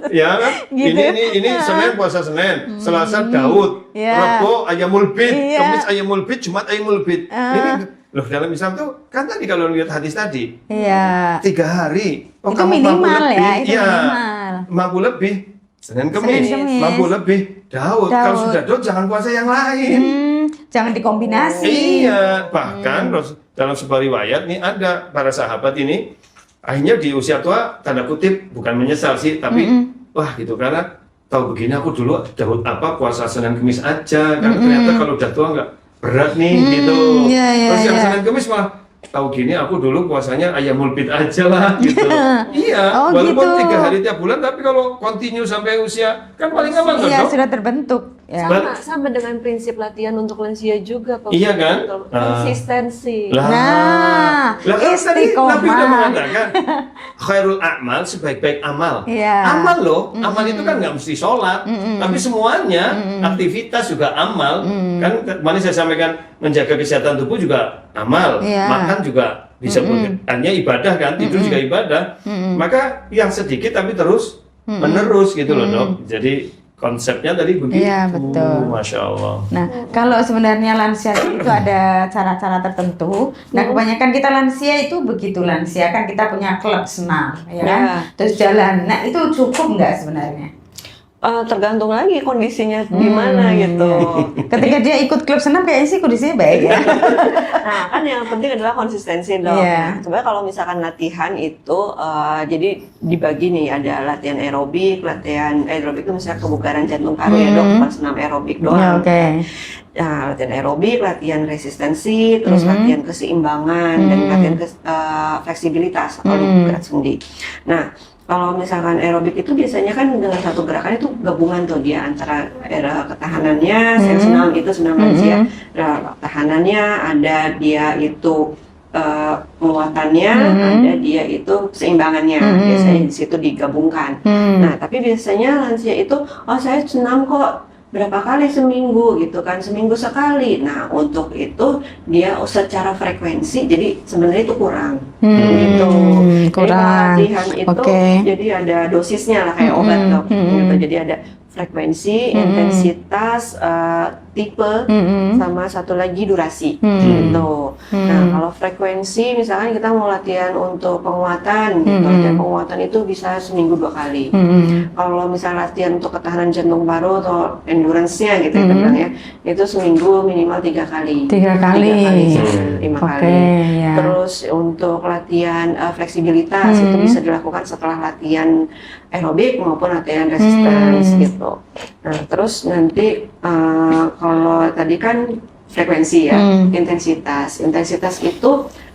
Ya kan? Gitu. Ini Senin puasa Senin, Selasa Daud, Iya. Rabu Ayamul Bid, Iya. Kamis Ayamul Bid, Jumat Ayamul Bid. Ini loh dalam Islam tuh kan tadi kalau lihat hadis tadi Iya. 3 hari. Oh, Itu kamu mampu minimal lebih, ya, itu iya. minimal. Mampu lebih Senin Kemis, Kemis. mampu lebih Daud. Kalau Daud. sudah Daud jangan puasa yang lain. Jangan dikombinasi. Iya, bahkan dalam sebuah riwayat nih ada para sahabat ini akhirnya di usia tua tanda kutip bukan menyesal sih, tapi wah gitu karena tahu begini aku dulu Daud puasa Senin Kemis aja, kan ternyata kalau udah tua nggak berat nih gitu. iya, iya, Terus yang iya. Senin Kemis malah tahu gini aku dulu puasanya Ayamul Bid aja lah gitu. Iya, Oh, walaupun gitu. 3 hari tiap bulan tapi kalau continue sampai usia kan paling aman kan Iya dok? sudah terbentuk. Ya. Sama dengan prinsip latihan untuk lansia juga Pak Iya Ustadz. kan? Konsistensi. Nah, Lah kan tadi istiqomah. Nabi udah mengatakan khairul a'mal sebaik-baik amal. Iya. Amal loh, amal itu kan nggak mesti sholat, tapi semuanya aktivitas juga amal. Kan kemarin saya sampaikan menjaga kesehatan tubuh juga amal, Iya. makan juga bisa hanya ibadah kan, tidur juga ibadah. Maka yang sedikit tapi terus menerus gitu loh dok. Jadi konsepnya tadi begitu. Iya, betul. Masya Allah. Nah, kalau sebenarnya lansia itu ada cara-cara tertentu. Nah, kebanyakan kita lansia itu begitu lansia kan kita punya klub senam, ya kan? Ya. Terus jalan. Nah, itu cukup nggak sebenarnya? Tergantung lagi kondisinya gimana gitu. Ketika dia ikut klub senam kayaknya sih kondisinya baik ya. Nah, kan yang penting adalah konsistensi dong. Iya. Nah, sebenarnya kalau misalkan latihan itu, jadi dibagi nih, ada latihan aerobik itu misalnya kebugaran jantung paru ya dok, pas senam aerobik doang. Oke. Nah, latihan aerobik, latihan resistensi, terus latihan keseimbangan, dan latihan fleksibilitas atau gerak sendi. Nah, kalau misalkan aerobik itu biasanya kan dengan satu gerakan itu gabungan tuh dia antara ketahanannya, saya senam lansia, ketahanannya ada dia itu penguatannya, ada dia itu keseimbangannya, biasanya di situ digabungkan. Nah, tapi biasanya lansia itu, saya senam kok berapa kali seminggu gitu kan, seminggu sekali. Nah, untuk itu dia secara frekuensi jadi sebenarnya itu kurang gitu. Kurang. Jadi latihan itu jadi ada dosisnya lah kayak obat dok gitu. Jadi ada frekuensi, intensitas, tipe, sama satu lagi durasi gitu. Nah, kalau frekuensi misalkan kita mau latihan untuk penguatan gitu, dan penguatan itu bisa seminggu 2 kali. Kalau misalnya latihan untuk ketahanan jantung paru atau endurance-nya gitu ya, itu seminggu minimal 3 kali. 3 kali. 5 kali. Ya. Terus untuk latihan fleksibilitas itu bisa dilakukan setelah latihan aerobik maupun latihan resistance gitu. Nah, terus nanti kalau tadi kan frekuensi ya, intensitas itu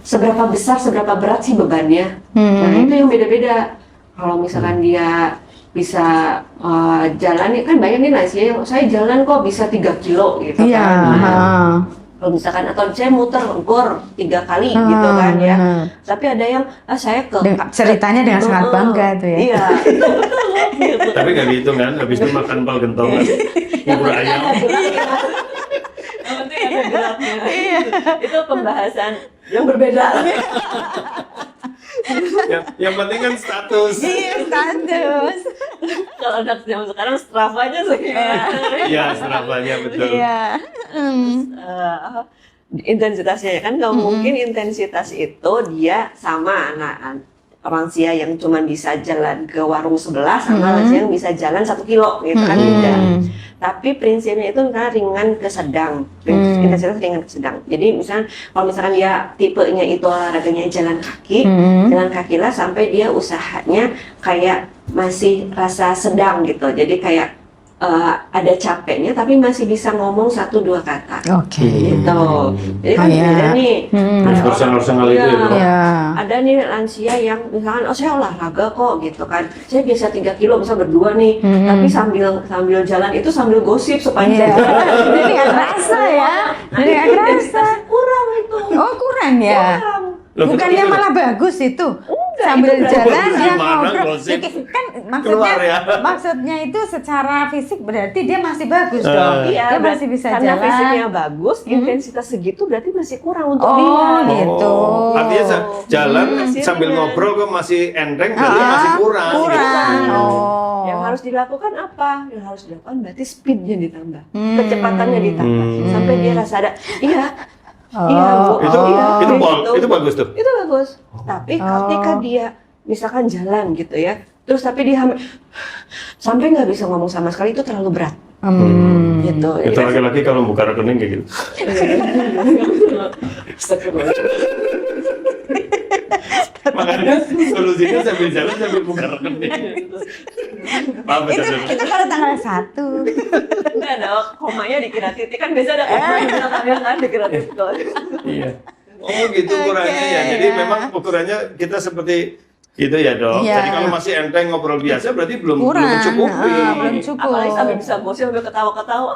seberapa besar, seberapa berat sih bebannya. Nah, itu yang beda-beda. Kalau misalkan dia bisa jalan, kan banyak nih lansia yang saya jalan kok bisa 3 kilo gitu kan. Nah, kalau misalkan atau saya muter gor 3 kali gitu kan ya. Tapi ada yang saya ceritanya dengan sangat bangga tuh ya. Iya. Gitu. Tapi nggak dihitung kan, habis itu makan pal gentong kan, bubur ayam. Yang penting ada geraknya. Itu pembahasan yang berbeda. yang penting kan status. Iya, status. Kalau anak zaman sekarang Strava-nya segimana? Iya, Strava-nya betul. Iya. Intensitasnya kan nggak mungkin intensitas itu dia sama anak lansia yang cuma bisa jalan ke warung sebelah sama lansia yang bisa jalan 1 kilo gitu kan beda. Tapi prinsipnya itu misalnya ringan ke sedang, intensitas ringan ke sedang. Jadi misalnya kalau misalkan dia tipenya itu olahraganya jalan kaki lah sampai dia usahanya kayak masih rasa sedang gitu. Jadi kayak ada capeknya tapi masih bisa ngomong 1-2 kata. Oke. Gitu. Jadi kan beda nih. Bersang-bersang kali itu ya, Bro. Ada nih lansia yang misalkan saya olahraga kok gitu kan. Saya biasa 3 kilo bisa berdua nih. Tapi sambil jalan itu sambil gosip sepanjang jalan. Jadi nggak kerasa ya. Jadi nggak kerasa. Kurang itu. Oh, kurang ya. Kurang. Bukannya malah bagus itu. Sambil itu jalan dia gimana, ngobrol. gosip? Kan Keluar ya. maksudnya itu secara fisik berarti dia masih bagus dong. Iya, Dia masih bisa karena jalan. fisiknya bagus, intensitas segitu berarti masih kurang untuk Oh, dia. gitu. Artinya jalan Masih sambil ringan. ngobrol kok masih enteng, berarti masih kurang. Kurang. Gitu. Oh. Yang harus dilakukan apa? Yang harus dilakukan berarti speednya ditambah, kecepatannya ditambah, sampai dia rasa ada. Iya, Bu. Itu Iya, itu bagus tuh. Itu bagus. Tapi ketika dia misalkan jalan gitu ya, terus tapi dia sampai nggak bisa ngomong sama sekali, itu terlalu berat. Gitu. Itu laki-laki kalau buka rekening kayak gitu. Makanya solusinya sambil jalan sambil buka rekening. Maaf, Itu kalau tanggal 1. Enggak dong, komanya dikira titik kan biasa ada koma di belakangnya kan dikira titik. Iya. Oh gitu ukurannya ya. Jadi memang ukurannya kita seperti itu ya dok. Iya. Jadi kalau masih enteng ngobrol biasa berarti belum Kurang. mencukupi. Belum cukup. Apalagi sampai bisa gosip sampai ketawa-ketawa.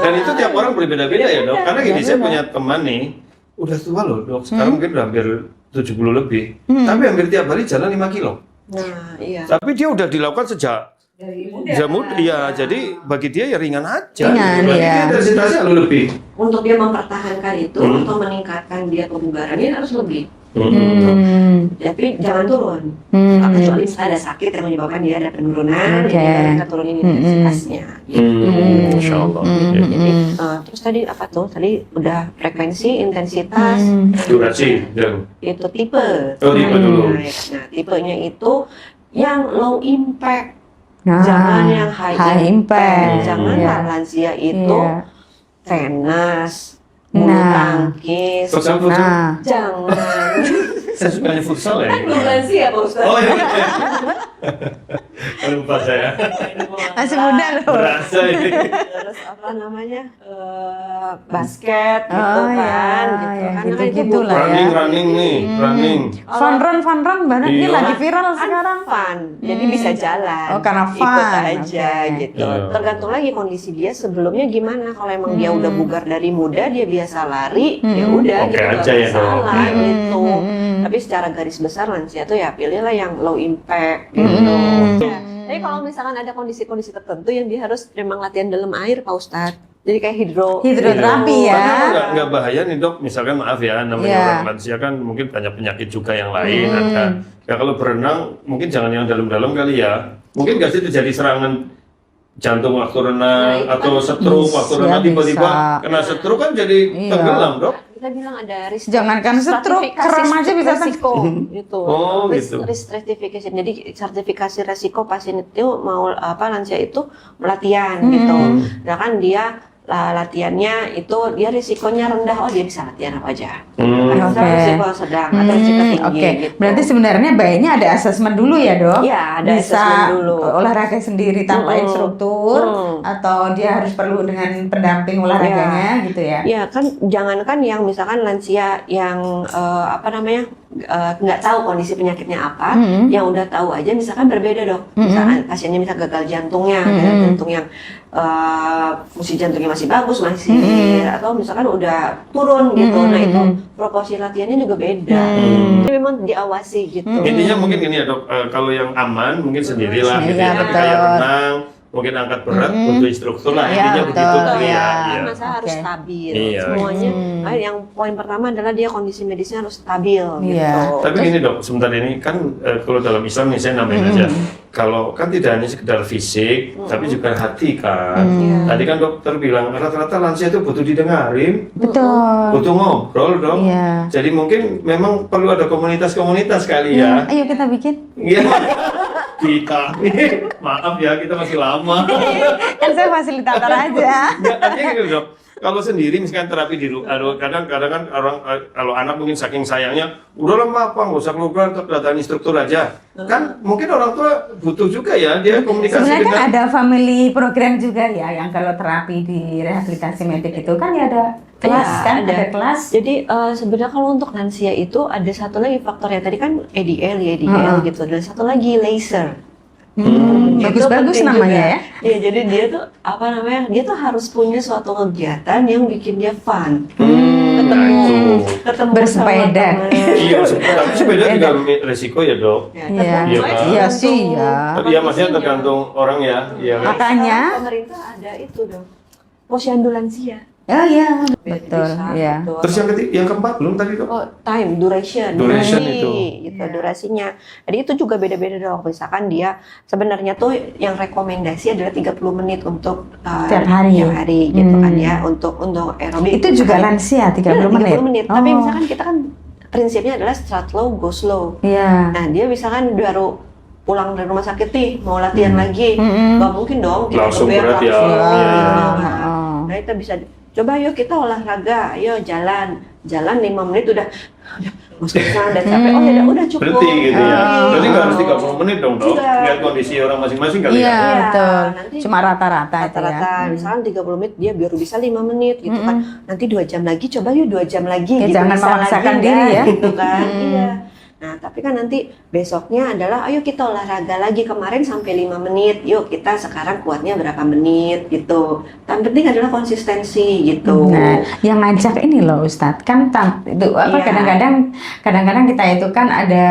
Dan itu tiap orang berbeda-beda ya dok. Karena gini saya punya teman nih, udah tua loh dok. Sekarang mungkin udah hampir 70 lebih. Tapi hampir tiap hari jalan 5 kilo. Nah, iya. Tapi dia udah dilakukan sejak iya, jadi bagi dia ya ringan aja. Ringan, Berarti iya. dia intensitasnya lebih. Untuk dia mempertahankan itu atau meningkatkan dia kebugarannya harus lebih. Tapi jangan turun. Kecuali ada sakit yang menyebabkan dia ada penurunan, jadi kita turunin intensitasnya. Insya Allah. Jadi terus tadi apa tuh? Tadi udah frekuensi, intensitas, Durasi. itu tipe. Oh, tipe dulu. Nah, tipenya itu yang low impact. Jangan yang high impact. Janganlah Iya. lansia itu Iya. tenis, bulu Nah. tangkis. Futsal. Nah, Jangan. Saya sukanya futsal ya. Kan belum lansia Pak Ustaz. Oh iya. Lupa saya. masih muda loh. Berasa ini. Terus apa namanya, basket gitu Oh, kan, iya, gitu ya, kan. gitu-gitu Karena lah ya. Running nih, running. Fun run banget ini Iya. lagi viral kan sekarang. fun, jadi bisa jalan. Oh, karena Ikut fun, aja oke. gitu. Iya. Tergantung lagi kondisi dia sebelumnya gimana. Kalau emang dia udah bugar dari muda, dia biasa lari, ya udah Oke gitu, aja nggak ya, Dok. masalah gitu. Hmm. Tapi secara garis besar lansia tuh ya pilihlah yang low impact gitu. Ya. Tapi kalau misalkan ada kondisi-kondisi tertentu yang dia harus memang latihan dalam air, Pak Ustadz. Jadi kayak Hidroterapi ya. Padahal nggak bahaya nih dok, misalkan maaf ya, namanya Iya. orang lansia kan mungkin banyak penyakit juga yang lain ada. Ya kalau berenang mungkin jangan yang dalam-dalam kali ya. Mungkin nggak sih terjadi serangan jantung waktu renang Nah, itu atau kan stroke waktu bisa, renang tiba-tiba bisa. kena stroke kan jadi Iya. tenggelam dok. kita bilang ada risk Jangankan stroke, kram aja bisa resiko gitu. Oh, risk, gitu. risk stratification. Jadi sertifikasi resiko pasien itu mau lansia itu melatihan gitu. Nah kan dia latihannya itu dia risikonya rendah, oh dia bisa latihan apa aja. Ada Oke. risiko sedang atau risiko tinggi Oke, gitu. berarti sebenarnya baiknya ada asesmen dulu ya dok? Iya, ada Bisa assessment dulu. olahraga sendiri tanpa instruktur, atau dia harus perlu dengan pendamping olahraganya gitu ya? Ya kan, jangankan yang misalkan lansia yang nggak tahu kondisi penyakitnya apa, yang udah tahu aja misalkan berbeda dok. Misalkan pasiennya misal gagal jantungnya, gagal jantung yang fungsi jantungnya masih bagus atau misalkan udah turun gitu. Nah itu proporsi latihannya juga beda. Jadi memang diawasi gitu. Intinya mungkin gini ya dok, kalau yang aman mungkin sendirilah gitu ya. Iya, Tapi kayak betul. renang, mungkin angkat berat butuh instruktur lah. Iya, Intinya betul, begitu tuh iya. ya. Iya. Masa harus Oke. stabil Iya. semuanya. Yang poin pertama adalah dia kondisi medisnya harus stabil gitu. Iya. Tapi gini dok, sebentar ini kan kalau dalam Islam nih saya namain aja, kalau kan tidak hanya sekedar fisik, tapi juga hati kan. Tadi kan dokter bilang rata-rata lansia itu butuh didengarin, Betul. butuh ngobrol dok. Iya. Jadi mungkin memang perlu ada komunitas-komunitas kali ya. Ayo kita bikin. Iya. Kita, maaf ya kita masih lama. Kan saya fasilitator aja. Nggak, artinya gitu dok. Kalau sendiri misalkan terapi di rumah, kadang-kadang kan orang kalau anak mungkin saking sayangnya, udah lama apa nggak usah keluar, datang instruktur aja. Kan mungkin orang tua butuh juga ya dia komunikasi Sebenarnya kan dengan. ada family program juga ya, yang kalau terapi di rehabilitasi medik itu kan ya ada kelas Iya, kan, ada. ada kelas. Jadi sebenarnya kalau untuk lansia itu ada satu lagi faktornya, tadi kan ADL gitu, dan satu lagi laser. Itu Bagus-bagus penting namanya juga. ya. Iya, jadi dia tuh dia tuh harus punya suatu kegiatan yang bikin dia fun. Nah, itu. Ketemu Bersepeda. sama teman. Iya, tapi sepeda juga resiko ya dok. Ya, Iya, Iya, kan? iya sih ya. Tapi ya maksudnya tergantung orang ya. Iya kan? Makanya. Pemerintah ada itu dong, posyandu lansia. Oh iya, betul. Bisa, Ya. gitu. Terus yang ketiga, yang keempat belum tadi dok? Oh, time, duration Duration durasi, itu. gitu, durasinya. Jadi itu juga beda-beda dong. Misalkan dia sebenarnya tuh yang rekomendasi adalah 30 menit untuk Tiap hari. gitu kan ya, untuk aerobik. Itu juga lansia 30 menit. 30 menit. Tapi Oh. misalkan kita kan prinsipnya adalah start low, go slow. Iya. Nah, dia misalkan baru pulang dari rumah sakit nih, mau latihan lagi. Nggak mungkin dong kita Langsung geber berat ya. langsung. Iya, iya. Nah, kita bisa coba yuk kita olahraga, ayo jalan 5 menit udah musiknya udah capek, oh ya udah cukup. Berhenti gitu ya. Iya. Berarti nggak harus 30 menit dong dok. Tidak. Lihat kondisi orang masing-masing kali Iya, ya. Iya, betul. nanti Cuma rata-rata itu ya. Rata-rata, misalkan 30 menit dia baru bisa 5 menit gitu kan. Nanti 2 jam lagi, coba yuk 2 jam lagi. Ya, gitu, jangan bisa memaksakan lagi diri nggak? ya. Gitu kan, iya. Nah, tapi kan nanti besoknya adalah, ayo kita olahraga lagi, kemarin sampai 5 menit, yuk kita sekarang kuatnya berapa menit gitu. Yang penting adalah konsistensi gitu. Nah, yang ngajak ini loh Ustadz, kan itu apa Iya. kadang-kadang kita itu kan ada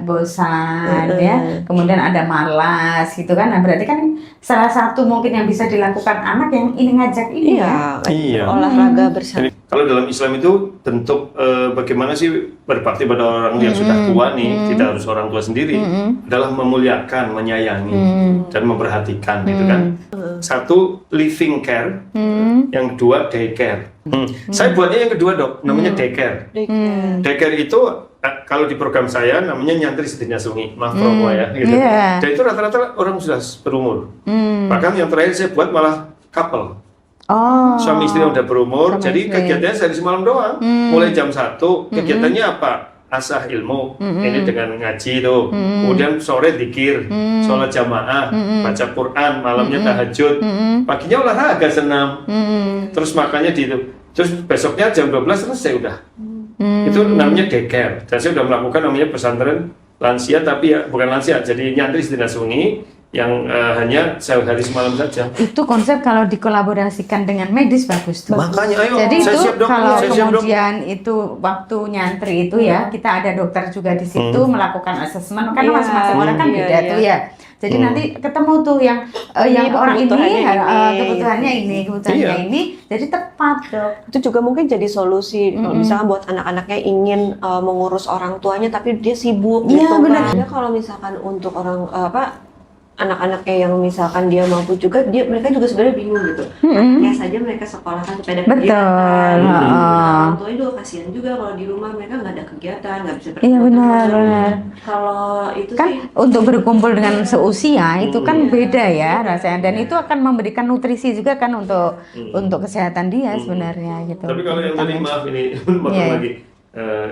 bosan ya, kemudian ada malas gitu kan. Nah, berarti kan salah satu mungkin yang bisa dilakukan anak yang ini ngajak ini ya. Iya. Olahraga bersama. Jadi, kalau dalam Islam itu bentuk bagaimana sih berbakti pada orang yang sudah tua nih, tidak harus orang tua sendiri, adalah memuliakan, menyayangi, dan memperhatikan gitu kan. Satu, living care, yang kedua, day care. Saya buatnya yang kedua dok, namanya day care. Day care itu kalau di program saya namanya nyantri sedina sungi, maaf promo ya, gitu. Dan itu rata-rata orang sudah berumur. Bahkan yang terakhir saya buat malah couple. Suami istri yang udah berumur, jadi kegiatannya sehari semalam doang. Mulai jam 1, kegiatannya apa? Asah ilmu, ini dengan ngaji tuh. Kemudian sore zikir, sholat jamaah, baca Quran, malamnya tahajud, paginya olahraga senam, terus makannya di itu. Terus besoknya jam 12 selesai udah. Itu namanya daycare. Dan saya udah melakukan namanya pesantren lansia, tapi ya bukan lansia, jadi nyantri sedina sungi yang hanya sehari semalam saja. Itu konsep kalau dikolaborasikan dengan medis bagus tuh. Makanya ayo, jadi saya itu siap, dok. kalau Saya siap, dok. kemudian itu waktu nyantri itu ya kita ada dokter juga di situ melakukan asesmen kan masing-masing orang kan beda tuh ya. Jadi nanti ketemu tuh yang orang ini kebutuhannya ini, jadi tepat dok. Itu juga mungkin jadi solusi misalnya buat anak-anaknya ingin mengurus orang tuanya tapi dia sibuk gitu. Benar. Ada kalau misalkan untuk orang anak-anaknya yang misalkan dia mampu juga, mereka juga sebenarnya bingung gitu. Ya saja mereka sekolahkan sepeda kegiatan. Orang tuanya juga kasihan juga kalau di rumah mereka nggak ada kegiatan, nggak bisa berkegiatan. Iya benar. Kalau itu Kan sih untuk berkumpul dengan seusia itu kan beda ya rasanya, dan itu akan memberikan nutrisi juga kan untuk kesehatan dia sebenarnya gitu. Tapi kalau yang tadi maaf ini lagi.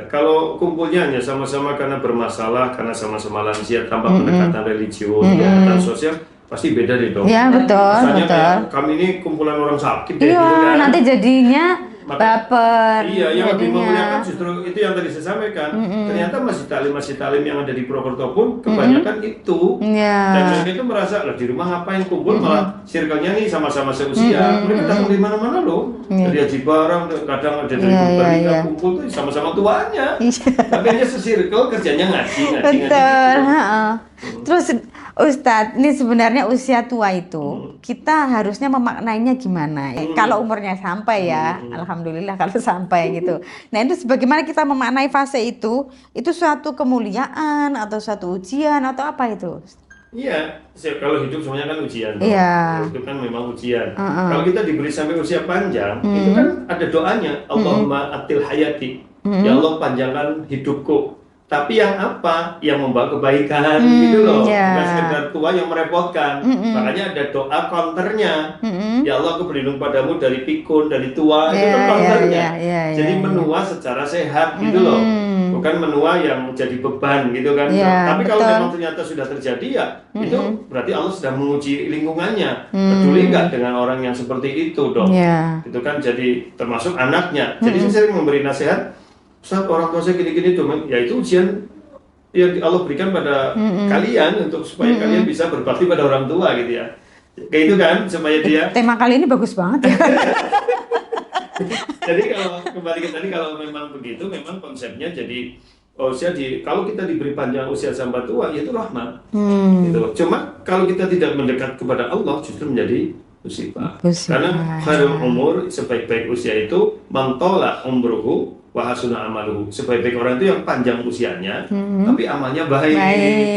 Kalau kumpulnya hanya sama-sama karena bermasalah, karena sama-sama lansia tanpa pendekatan religius, pendekatan sosial, pasti beda deh dong. Iya betul. Kayak kami ini kumpulan orang sakit deh, Iya, gitu kan. nanti jadinya baper. Iya, yang lebih jadinya. memuliakan justru itu yang tadi saya sampaikan. Ternyata masjid talim yang ada di Purwokerto pun kebanyakan itu. Dan mereka itu merasa loh di rumah ngapain kumpul, malah circle-nya nih sama-sama seusia. Mereka datang dari mana-mana loh. Dari haji bareng, kadang ada dari berbagai kumpul tuh sama-sama tuanya. Tapi hanya se-circle kerjanya ngaji. Betul. Terus Ustadz, ini sebenarnya usia tua itu kita harusnya memaknainya gimana? Kalau umurnya sampai ya, alhamdulillah kalau sampai gitu. Nah itu bagaimana kita memaknai fase itu suatu kemuliaan atau suatu ujian atau apa itu? Iya, kalau hidup semuanya kan ujian. Iya. Itu kan memang ujian. Kalau kita diberi sampai usia panjang, itu kan ada doanya. Allahumma atil hayati. Ya Allah panjangkan hidupku. Tapi yang apa? Yang membawa kebaikan gitu loh. Bukan sekedar tua yang merepotkan. Makanya ada doa counternya. Ya Allah aku berlindung padamu dari pikun, dari tua. Itu kan counternya. Jadi menua secara sehat gitu loh. Bukan menua yang jadi beban gitu kan. Tapi kalau memang ternyata sudah terjadi ya itu berarti Allah sedang menguji lingkungannya. Peduli nggak dengan orang yang seperti itu dong. Itu kan jadi termasuk anaknya. Jadi saya sering memberi nasihat. Ustaz, orang tua saya gini-gini tuh, ya itu ujian yang Allah berikan pada kalian untuk supaya kalian bisa berbakti pada orang tua gitu ya. Kayak itu kan supaya dia. Tema kali ini bagus banget ya. Jadi kalau kembali ke tadi kalau memang begitu, memang konsepnya jadi usia kalau kita diberi panjang usia sampai tua, ya itu rahmat. Gitu. Cuma kalau kita tidak mendekat kepada Allah, justru menjadi musibah. Karena khairul umur, sebaik-baik usia itu mantola umruhu wa hasuna amaluhu. Sebaik-baik orang itu yang panjang usianya, tapi amalnya baik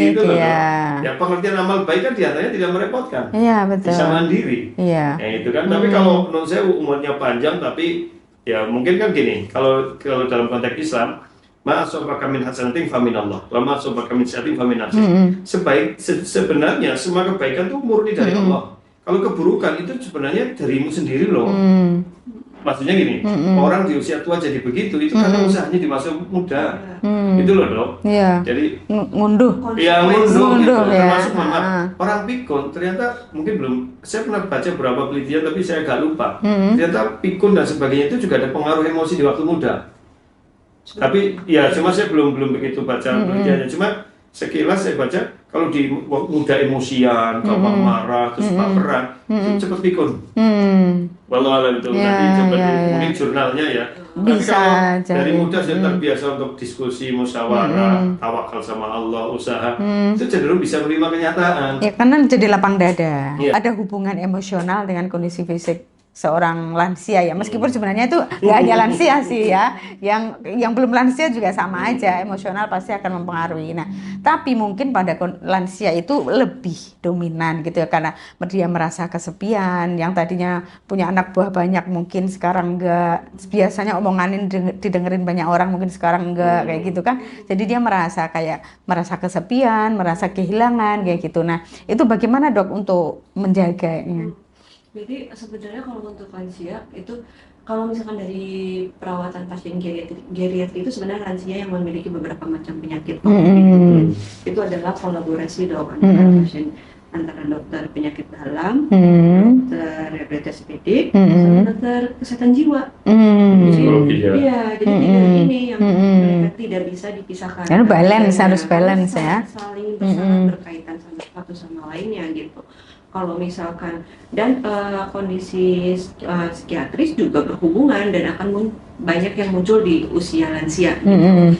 gitu loh. Ya pengertian amal baik kan diantaranya tidak merepotkan. Iya betul. Bisa mandiri. Iya. Ya itu kan. Tapi kalau menurut saya umurnya panjang, tapi ya mungkin kan gini. Kalau dalam konteks Islam, ma asabaka min hasanatin faminallah, wa ma asabaka min sayyi'atin famin nafsik. Sebenarnya semua kebaikan itu murni dari Allah. Kalau keburukan itu sebenarnya darimu sendiri loh. Maksudnya gini, orang di usia tua jadi begitu, itu karena usahanya di masa muda. Itu loh dok. Iya. Jadi ngunduh. Ya ngunduh gitu. Ya. Termasuk orang pikun, ternyata mungkin belum, saya pernah baca beberapa penelitian tapi saya agak lupa. Ternyata pikun dan sebagainya itu juga ada pengaruh emosi di waktu muda. Tapi ya cuma saya belum begitu baca penelitiannya. Cuma sekilas saya baca kalau di muda emosian, gampang marah, terus baperan, itu cepat pikun. Walau alam itu nanti coba mungkin jurnalnya ya. Bisa Tapi kalau dari muda sudah terbiasa untuk diskusi, musyawarah, tawakal sama Allah, usaha, itu cenderung bisa menerima kenyataan. Ya karena jadi lapang dada. Ada hubungan emosional dengan kondisi fisik seorang lansia ya, meskipun sebenarnya itu nggak hanya lansia sih ya, yang belum lansia juga sama aja, emosional pasti akan mempengaruhi. Nah, tapi mungkin pada lansia itu lebih dominan gitu ya, karena dia merasa kesepian, yang tadinya punya anak buah banyak mungkin sekarang enggak, biasanya omonganin didengerin banyak orang mungkin sekarang enggak, kayak gitu kan. Jadi dia merasa kesepian, merasa kehilangan kayak gitu. Nah, itu bagaimana Dok untuk menjaganya? Jadi sebenarnya kalau untuk lansia itu, kalau misalkan dari perawatan pasien geriatri itu sebenarnya lansia yang memiliki beberapa macam penyakit. Itu adalah kolaborasi dok antara dokter penyakit dalam, dokter rehabilitasi medik, sama dokter kesehatan jiwa. Jadi tiga ini yang mereka tidak bisa dipisahkan. Harus balance ya. Saling sangat berkaitan satu sama lainnya gitu. Kalau misalkan dan kondisi psikiatris juga berhubungan dan akan banyak yang muncul di usia lansia. Gitu.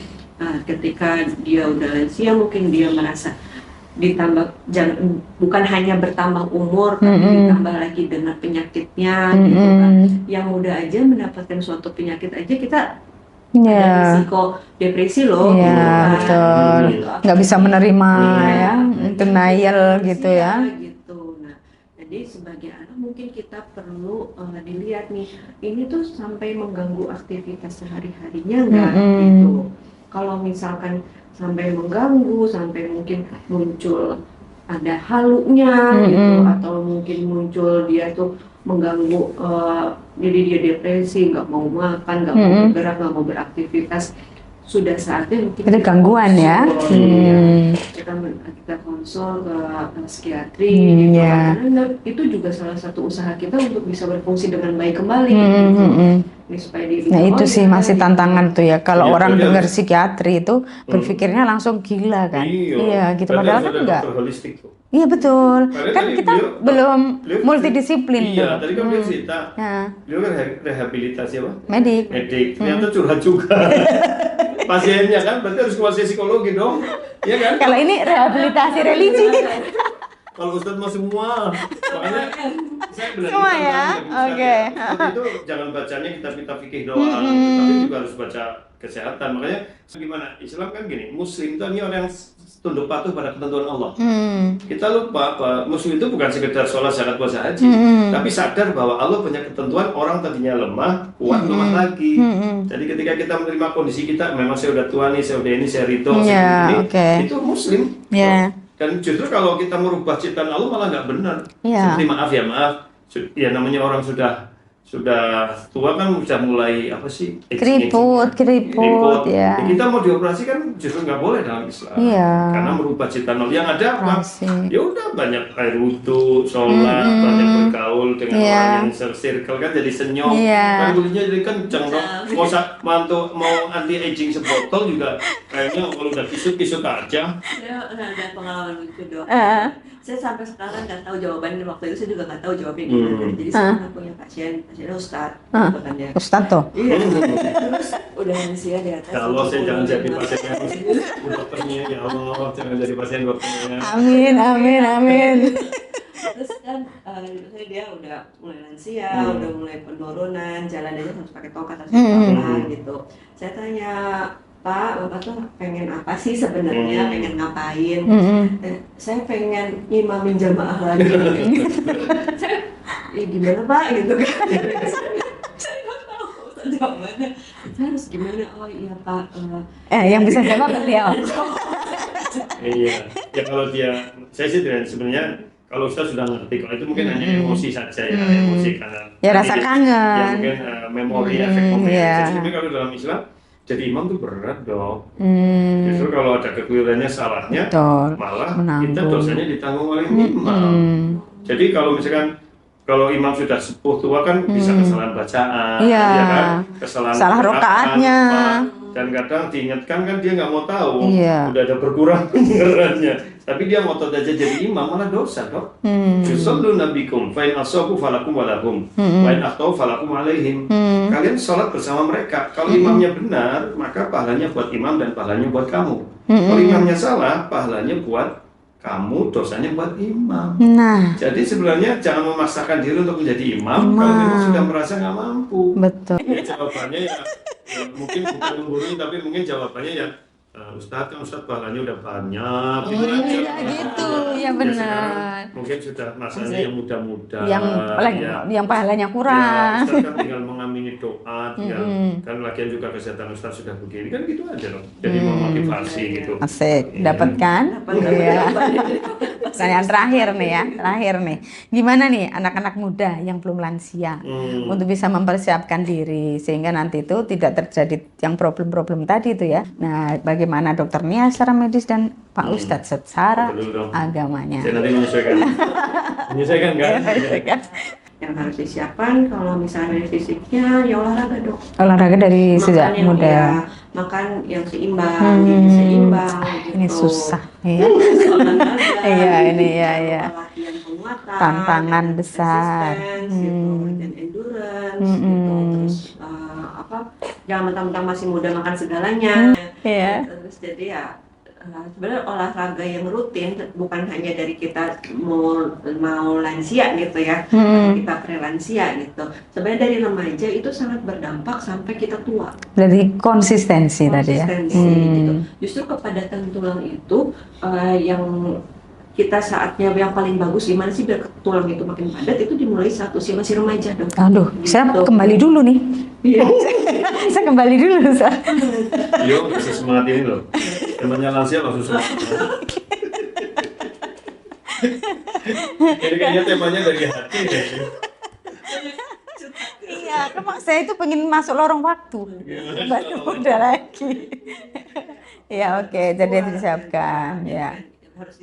Ketika dia udah lansia mungkin dia merasa ditambah bukan hanya bertambah umur tapi ditambah lagi dengan penyakitnya gitu kan. Yang muda aja mendapatkan suatu penyakit aja kita ada risiko depresi loh. Iya, gitu kan. betul. Nggak bisa menerima ya, denial gitu ya. Jadi sebagai anak mungkin kita perlu dilihat nih, ini tuh sampai mengganggu aktivitas sehari-harinya enggak gitu. Kalau misalkan sampai mengganggu, sampai mungkin muncul ada halunya gitu, atau mungkin muncul dia tuh mengganggu, jadi dia depresi, nggak mau makan, nggak mau bergerak, nggak mau beraktivitas, sudah saatnya mungkin ada gangguan ya. Kita konsul ke psikiatri gitu, karena itu juga salah satu usaha kita untuk bisa berfungsi dengan baik kembali gitu. Supaya Nah itu sih masih tantangan tuh ya, kalau orang dengar psikiatri itu berpikirnya langsung gila kan. Iya gitu, padahal kan enggak. Iya betul, kan kita belum multidisiplin. Iya, tadi kan dia cerita, dia kan rehabilitasi apa? Medik, ternyata curhat juga. Pasiennya kan, berarti harus kuasai psikologi dong, ya kan? Kalau ini rehabilitasi religi. Kalau Ustadz mau semua, makanya saya benar semua ya, oke. Itu jangan bacanya kita fikih doang, tapi juga harus baca kesehatan. Makanya gimana? Islam kan gini, Muslim itu orang yang tunduk patuh pada ketentuan Allah. Kita lupa bahwa Muslim itu bukan sekedar sholat, zakat, puasa, haji, tapi sadar bahwa Allah punya ketentuan. Orang tadinya lemah, kuat lemah lagi. Jadi ketika kita menerima kondisi kita, memang saya udah tua nih, saya udah ini, saya ridho, saya ini, itu Muslim. Dan justru kalau kita merubah ciptaan Allah malah nggak benar. Seperti maaf, ya namanya orang sudah tua kan sudah mulai apa sih? Keriput ya. Kita mau dioperasi kan justru nggak boleh dalam Islam. Karena merubah ciptaan Allah. Yang ada apa? Ya udah banyak air wudhu, sholat, banyak bergaul dengan orang yang circle kan jadi senyum. Kan kulitnya jadi kenceng dong. Mau anti aging sebotol juga kayaknya kalau udah kisut aja. Saya ada pengalaman lucu dok. Saya sampai sekarang nggak tahu jawabannya, waktu itu saya juga nggak tahu jawabnya gimana. Jadi saya punya pasiennya Ustadz, bukan dia. Ustadz tuh. Iya. Terus udah lansia di atas. Ya Allah, saya jangan jadi pasiennya dokternya, ya Allah, jangan jadi pasien dokternya. Amin. Terus kan dia udah mulai lansia, udah mulai penurunan, jalan aja harus pakai tokat, harus pelan gitu. Saya tanya, Pak, Bapak tuh pengen apa sih sebenarnya, pengen ngapain? Saya pengen imamin jamaah lagi. Gimana Pak gitu kan? Saya nggak tahu jawabannya. Saya harus gimana? Oh iya Pak. Yang bisa jawab dia. Iya, ya kalau saya sih sebenarnya kalau Ustaz sudah ngerti, kalau itu mungkin hanya emosi saja ya, emosi karena rasa kangen. Ya mungkin memori, efek memori. Jadi kalau dalam Islam jadi imam tuh berat dong. Justru kalau ada kekeliruannya, salahnya, malah kita dosanya ditanggung oleh imam. Jadi kalau misalkan imam sudah sepuh tua kan bisa kesalahan bacaan, ya kan? Kesalahan salah rokaatnya. Dan kadang diingatkan kan dia nggak mau tahu, udah ada berkurang pendengarannya. Tapi dia ngotot aja jadi imam, malah dosa dok. Yusalluna bikum, fa in asabu falakum walahum, wa in akhtau falakum alaihim. Kalian sholat bersama mereka. Kalau imamnya benar, maka pahalanya buat imam dan pahalanya buat kamu. Kalau imamnya salah, pahalanya buat kamu dosanya buat imam. Nah, Jadi sebenarnya jangan memaksakan diri untuk menjadi imam kalau memang sudah merasa nggak mampu. betul. Ya, jawabannya ya mungkin bukan menggurui, tapi mungkin jawabannya ya Ustadz kan Ustadz pahalanya udah banyak. Oh iya gitu, ya benar. Mungkin sudah masanya yang muda-muda. Yang pahalanya Ya, kurang. Ustadz kan tinggal mengamini doa, tinggal kan lagian juga kesehatan Ustadz sudah begini kan gitu aja loh. Jadi memotivasi gitu. Asik, dapat kan? Iya. Pertanyaan terakhir nih ya, terakhir nih. Gimana nih anak-anak muda yang belum lansia untuk bisa mempersiapkan diri sehingga nanti itu tidak terjadi yang problem-problem tadi itu ya. Nah, bagaimana Dokter Nia secara medis dan Pak Ustadz secara agamanya? Saya nanti menyesuaikan. Menyesuaikan kan? Yang harus disiapkan kalau misalnya dari fisiknya ya olahraga dok. Olahraga dari sejak Makan yang muda. ya, makan yang seimbang, gizi seimbang. Ini gitu. susah, ya. Olahraga, Iya, ini ya. latihan penguatan, Tantangan besar. resistance, gitu, dan endurance, gitu. Terus jangan mentang-mentang masih muda makan segalanya. Iya. Terus jadi ya sebenarnya olahraga yang rutin bukan hanya dari kita mau lansia gitu ya, atau kita prelansia gitu. Sebenarnya dari remaja itu sangat berdampak sampai kita tua. Dari konsistensi tadi ya. Gitu. Justru kepadatan tulang itu yang kita saatnya yang paling bagus gimana sih biar tulang itu makin padat itu dimulai saat usia masih remaja dong. Aduh, saya Gitu. kembali dulu nih. Iya. Saya kembali dulu, Ustaz. Yo, masih semangat ini loh. Temannya lansia langsung semangat. Jadi kayaknya temanya dari hati deh. Iya, kan saya itu pengen masuk lorong waktu. Baru muda lagi. Iya, oke. Jadi disiapkan, ya. Harus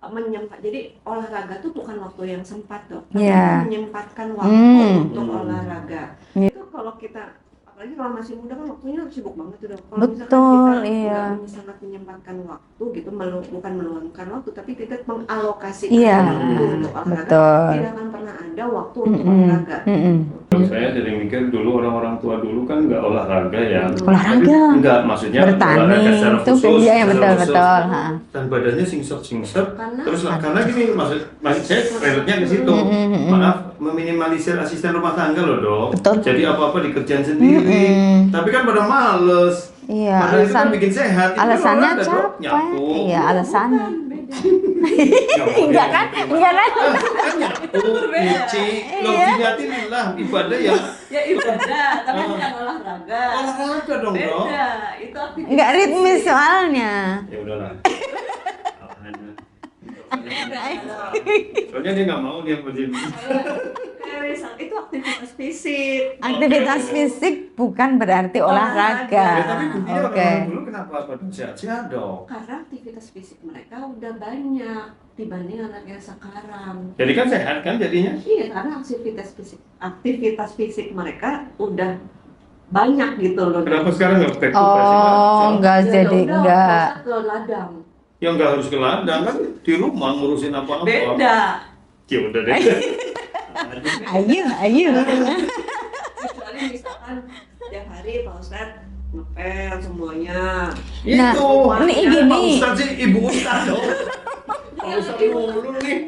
menyempat. Jadi olahraga tuh bukan waktu yang sempat dok. Iya. Menyempatkan waktu untuk olahraga. Itu kalau kita apalagi kalau masih muda kan waktunya sibuk banget tuh dok. Kalau misalkan Betul, kita iya. nggak sangat menyempatkan waktu gitu, bukan meluangkan waktu, tapi kita mengalokasikan Iya, waktu untuk olahraga. betul. Tidak akan pernah ada waktu untuk olahraga. Kalau saya dari mikir dulu orang-orang tua dulu kan nggak olahraga ya. Olahraga. Tapi enggak, maksudnya Bertani, olahraga secara itu khusus. iya, secara betul, khusus. betul, ha. Dan badannya singset. Karena- Terus karena gini, maksud saya relate-nya ke situ. Maaf, meminimalisir asisten rumah tangga loh dok. Betul. Jadi apa-apa dikerjain sendiri. Tapi kan pada males. Iya, Padahal itu kan bikin sehat. Itu alasannya olahraga, Dok. capek. Nyapu. Iya, alasannya. Enggak Enggak kan? Enggak kan? Kan nyapu, nyuci, lo diniatin lah ibadah ya. Ya ibadah, tapi bukan olahraga. Olahraga dong dok. Itu aktivitas. Enggak ritmis soalnya. Ya udahlah. Soalnya dia nggak mau dia begini. Itu aktivitas fisik. Aktivitas fisik bukan berarti olahraga. Ya, tapi buktinya Oke. orang dulu kenapa badan sehat-sehat dok? Karena aktivitas fisik mereka udah banyak dibanding anak yang sekarang. Jadi kan sehat kan jadinya? Iya, karena aktivitas fisik mereka udah banyak gitu loh. Kenapa sekarang nggak pakai Oh, enggak Ya, jadi udah, enggak. masa ke ladang. Ya nggak harus ke ladang kan di rumah ngurusin apa-apa. Beda. Ya udah deh. Ayo. Kecuali misalkan tiap hari Pak Ustadz ngepel semuanya. Nah, Itu. ini Ya, gini. Pak Ustadz sih ibu Ustadz dong. Pak Ustadz mulu nih.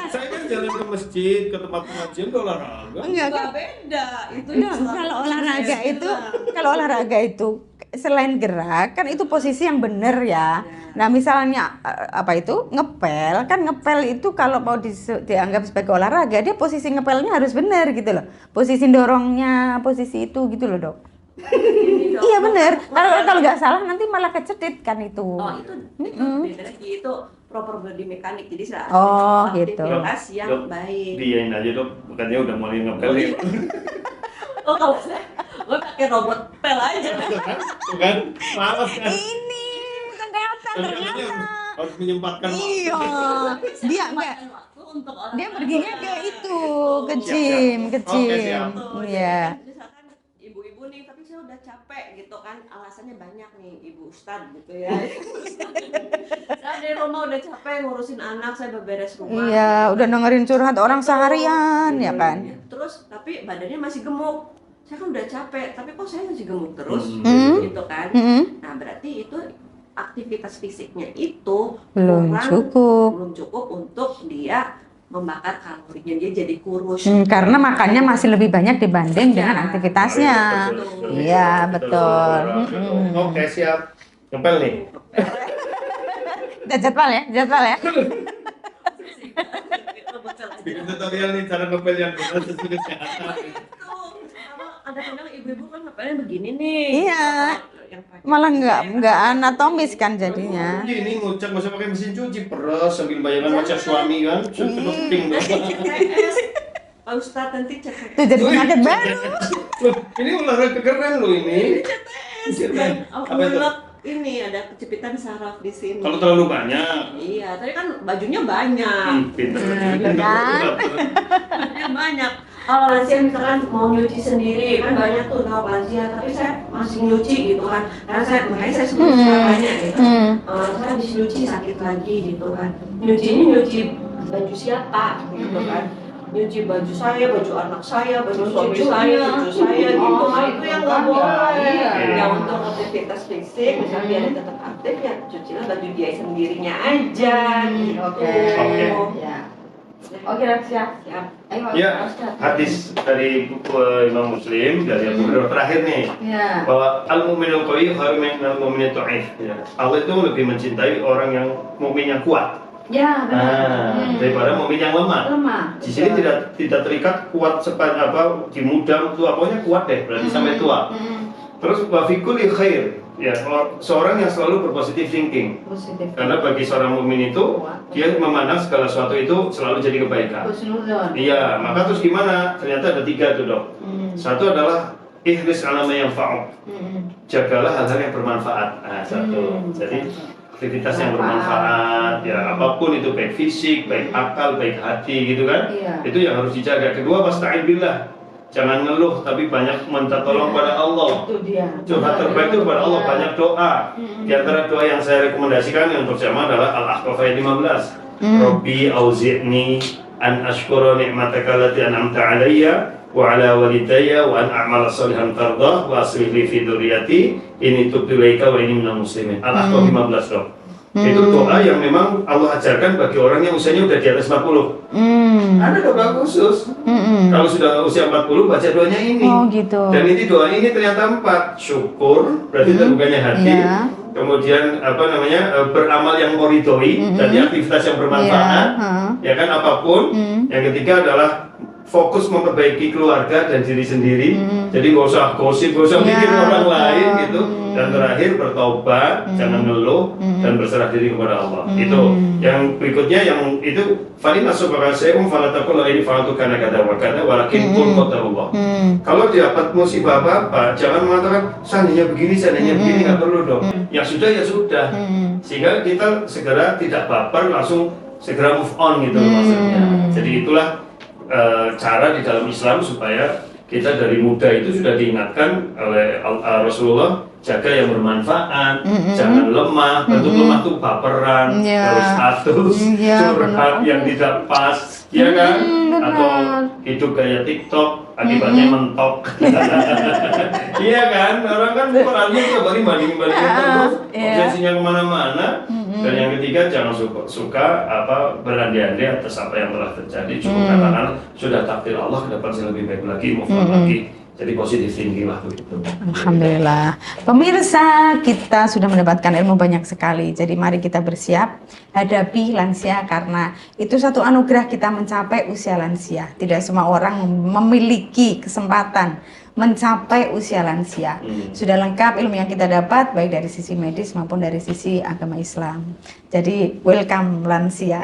Saya kan jalan ke masjid, ke tempat pengajian ke olahraga. Enggak kan? Beda. Itu Enggak, kalau olahraga itu selain gerak kan itu posisi yang benar ya. Nah, misalnya apa itu? Ngepel itu kalau mau dianggap sebagai olahraga, dia posisi ngepelnya harus benar gitu loh. Posisi dorongnya, posisi itu gitu loh, Dok. Iya benar. Kalau nggak salah nanti malah kecetit kan itu. Oh itu beda lagi, itu proper body mekanik, jadi Oh, gitu. aktivitas yang Dok, baik. diain aja dok, bukannya udah mulai ngepel nih. Oh kalau saya, gue pakai robot pel aja. Tuh kan, malas kan. Ini kelihatan ternyata. Harus menyempatkan waktu. Iya. Dia enggak. Waktu untuk olahraga. Dia perginya ke itu, ke Siap, gym, siap. ke Oke, gym. siap. Iya. Misalkan ibu-ibu nih, tapi saya udah capek gitu kan, alasannya banyak nih, ibu Ustadz gitu ya. Saya di rumah udah capek ngurusin anak, saya beberes rumah. Iya, udah dengerin curhat orang seharian ya kan. Terus tapi badannya masih gemuk. Saya kan udah capek, tapi kok saya masih gemuk terus, Hmm. gitu kan. Mm-mm. Nah berarti itu aktivitas fisiknya itu Belum cukup. belum cukup untuk dia membakar kalorinya, dia jadi kurus. Karena makannya masih lebih banyak dibanding dengan Iya. aktivitasnya. Iya, betul. Oke, siap. Ngepel nih. Jadwal ya. Bikin tutorial nih cara ngepel yang benar sesuai kesehatan. Kadang-kadang ibu-ibu kan ngepelnya begini nih. Iya. Malah nggak anatomis kan jadinya. Ini ngucap masa pakai mesin cuci peres sambil bayangan wajah suami kan. Penting Pak Ustadz nanti cek. Itu jadi penyakit baru. Loh, ini olahraga keren loh ini. Alhamdulillah ini ada kecepitan saraf di sini. Kalau terlalu banyak. Iya, tapi kan bajunya banyak. Pinter. Bajunya banyak. Kalau lansia misalkan mau nyuci sendiri kan banyak tuh kalau lansia, tapi saya masih nyuci gitu kan. Makanya saya sebelum caranya gitu. Saya habis nyuci sakit lagi gitu kan. Nyuci baju siapa gitu kan. Nyuci baju saya, baju anak saya, baju suami saya, cucu saya gitu. Nah itu yang nggak boleh. Ya untuk aktivitas fisik, misalnya biar dia tetap aktif ya cucilah baju dia sendirinya aja. Gitu. Oke. Ya. Oke, siap. Ayo, Ya, hadis dari buku Imam Muslim dari Abu Hurairah terakhir nih. Ya. Bahwa al-mu'minul qawi khairun minal mu'minit dha'if. Ya. Allah itu lebih mencintai orang yang mukmin yang kuat. Ya, Daripada mukmin yang lemah. Di sini tidak terikat kuat sepanjang apa di muda tua, pokoknya kuat deh berarti sampai tua. Terus wa fi kulli khair, ya seorang yang selalu berpositif thinking. Karena bagi seorang mukmin itu dia memandang segala sesuatu itu selalu jadi kebaikan. Iya, maka terus gimana? Ternyata ada 3 tuh dok. Satu adalah ihris ala ma yanfa'uk. Jagalah hal-hal yang bermanfaat. Nah, satu. Jadi aktivitas yang bermanfaat, ya apapun itu baik fisik, baik akal, baik hati gitu kan, itu yang harus dijaga. Kedua, wasta'in billah, jangan ngeluh tapi banyak minta tolong pada Allah. Curhat terbaik itu kepada Allah, banyak doa. Di antara doa yang saya rekomendasikan yang bersama adalah Al-Ahqaf ayat 15. Rabbi auzi'ni an ashkura ni'mataka allati an'amta 'alayya wa 'ala walidayya wa an a'mala shalihan tardah wa aslih li fi dzurriyyati inni tubtu ilaika wa inni minal muslimin. Al-Ahqaf 15 dok. Itu doa yang memang Allah ajarkan bagi orang yang usianya udah di atas 40. Ada doa khusus. Kalau sudah usia 40 baca doanya ini. Oh gitu. Dan ini doa ini ternyata 4. Syukur berarti terbukanya hati. Ya. Kemudian beramal yang meridhoi, jadi aktivitas yang bermanfaat. Ya kan apapun. Yang ketiga adalah fokus memperbaiki keluarga dan diri sendiri. Jadi nggak usah gosip, nggak usah mikir orang lain gitu. Dan terakhir bertobat, jangan ngeluh dan berserah diri kepada Allah. Itu. Yang berikutnya yang itu fa'in asabaka syai'un fala taqul ini fa'altu kana kada wa kada walakin qul qadarullah. Kalau dapat musibah apa-apa, jangan mengatakan seandainya begini nggak perlu dong. Ya sudah ya sudah. Sehingga kita segera tidak baper, langsung segera move on gitu maksudnya. Jadi itulah cara di dalam Islam supaya kita dari muda itu sudah diingatkan oleh Rasulullah, jaga yang bermanfaat, jangan lemah. Bentuk lemah tuh baperan, terus status, curhat yang tidak pas, ya kan? Atau hidup gaya TikTok, akibatnya mentok. Iya kan? Orang kan perannya tiap hari banding-bandingin terus, obsesinya kemana-mana. Dan yang ketiga, jangan suka berandai-andai atas apa yang telah terjadi. Cukup katakan sudah takdir Allah, ke depan saya lebih baik lagi, move on lagi. Jadi positif thinking lah begitu. Alhamdulillah. Pemirsa, kita sudah mendapatkan ilmu banyak sekali. Jadi mari kita bersiap hadapi lansia karena itu satu anugerah kita mencapai usia lansia. Tidak semua orang memiliki kesempatan mencapai usia lansia. Sudah lengkap ilmu yang kita dapat baik dari sisi medis maupun dari sisi agama Islam. Jadi welcome lansia.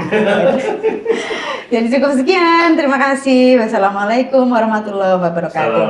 Jadi cukup sekian. Terima kasih. Wassalamualaikum warahmatullahi wabarakatuh.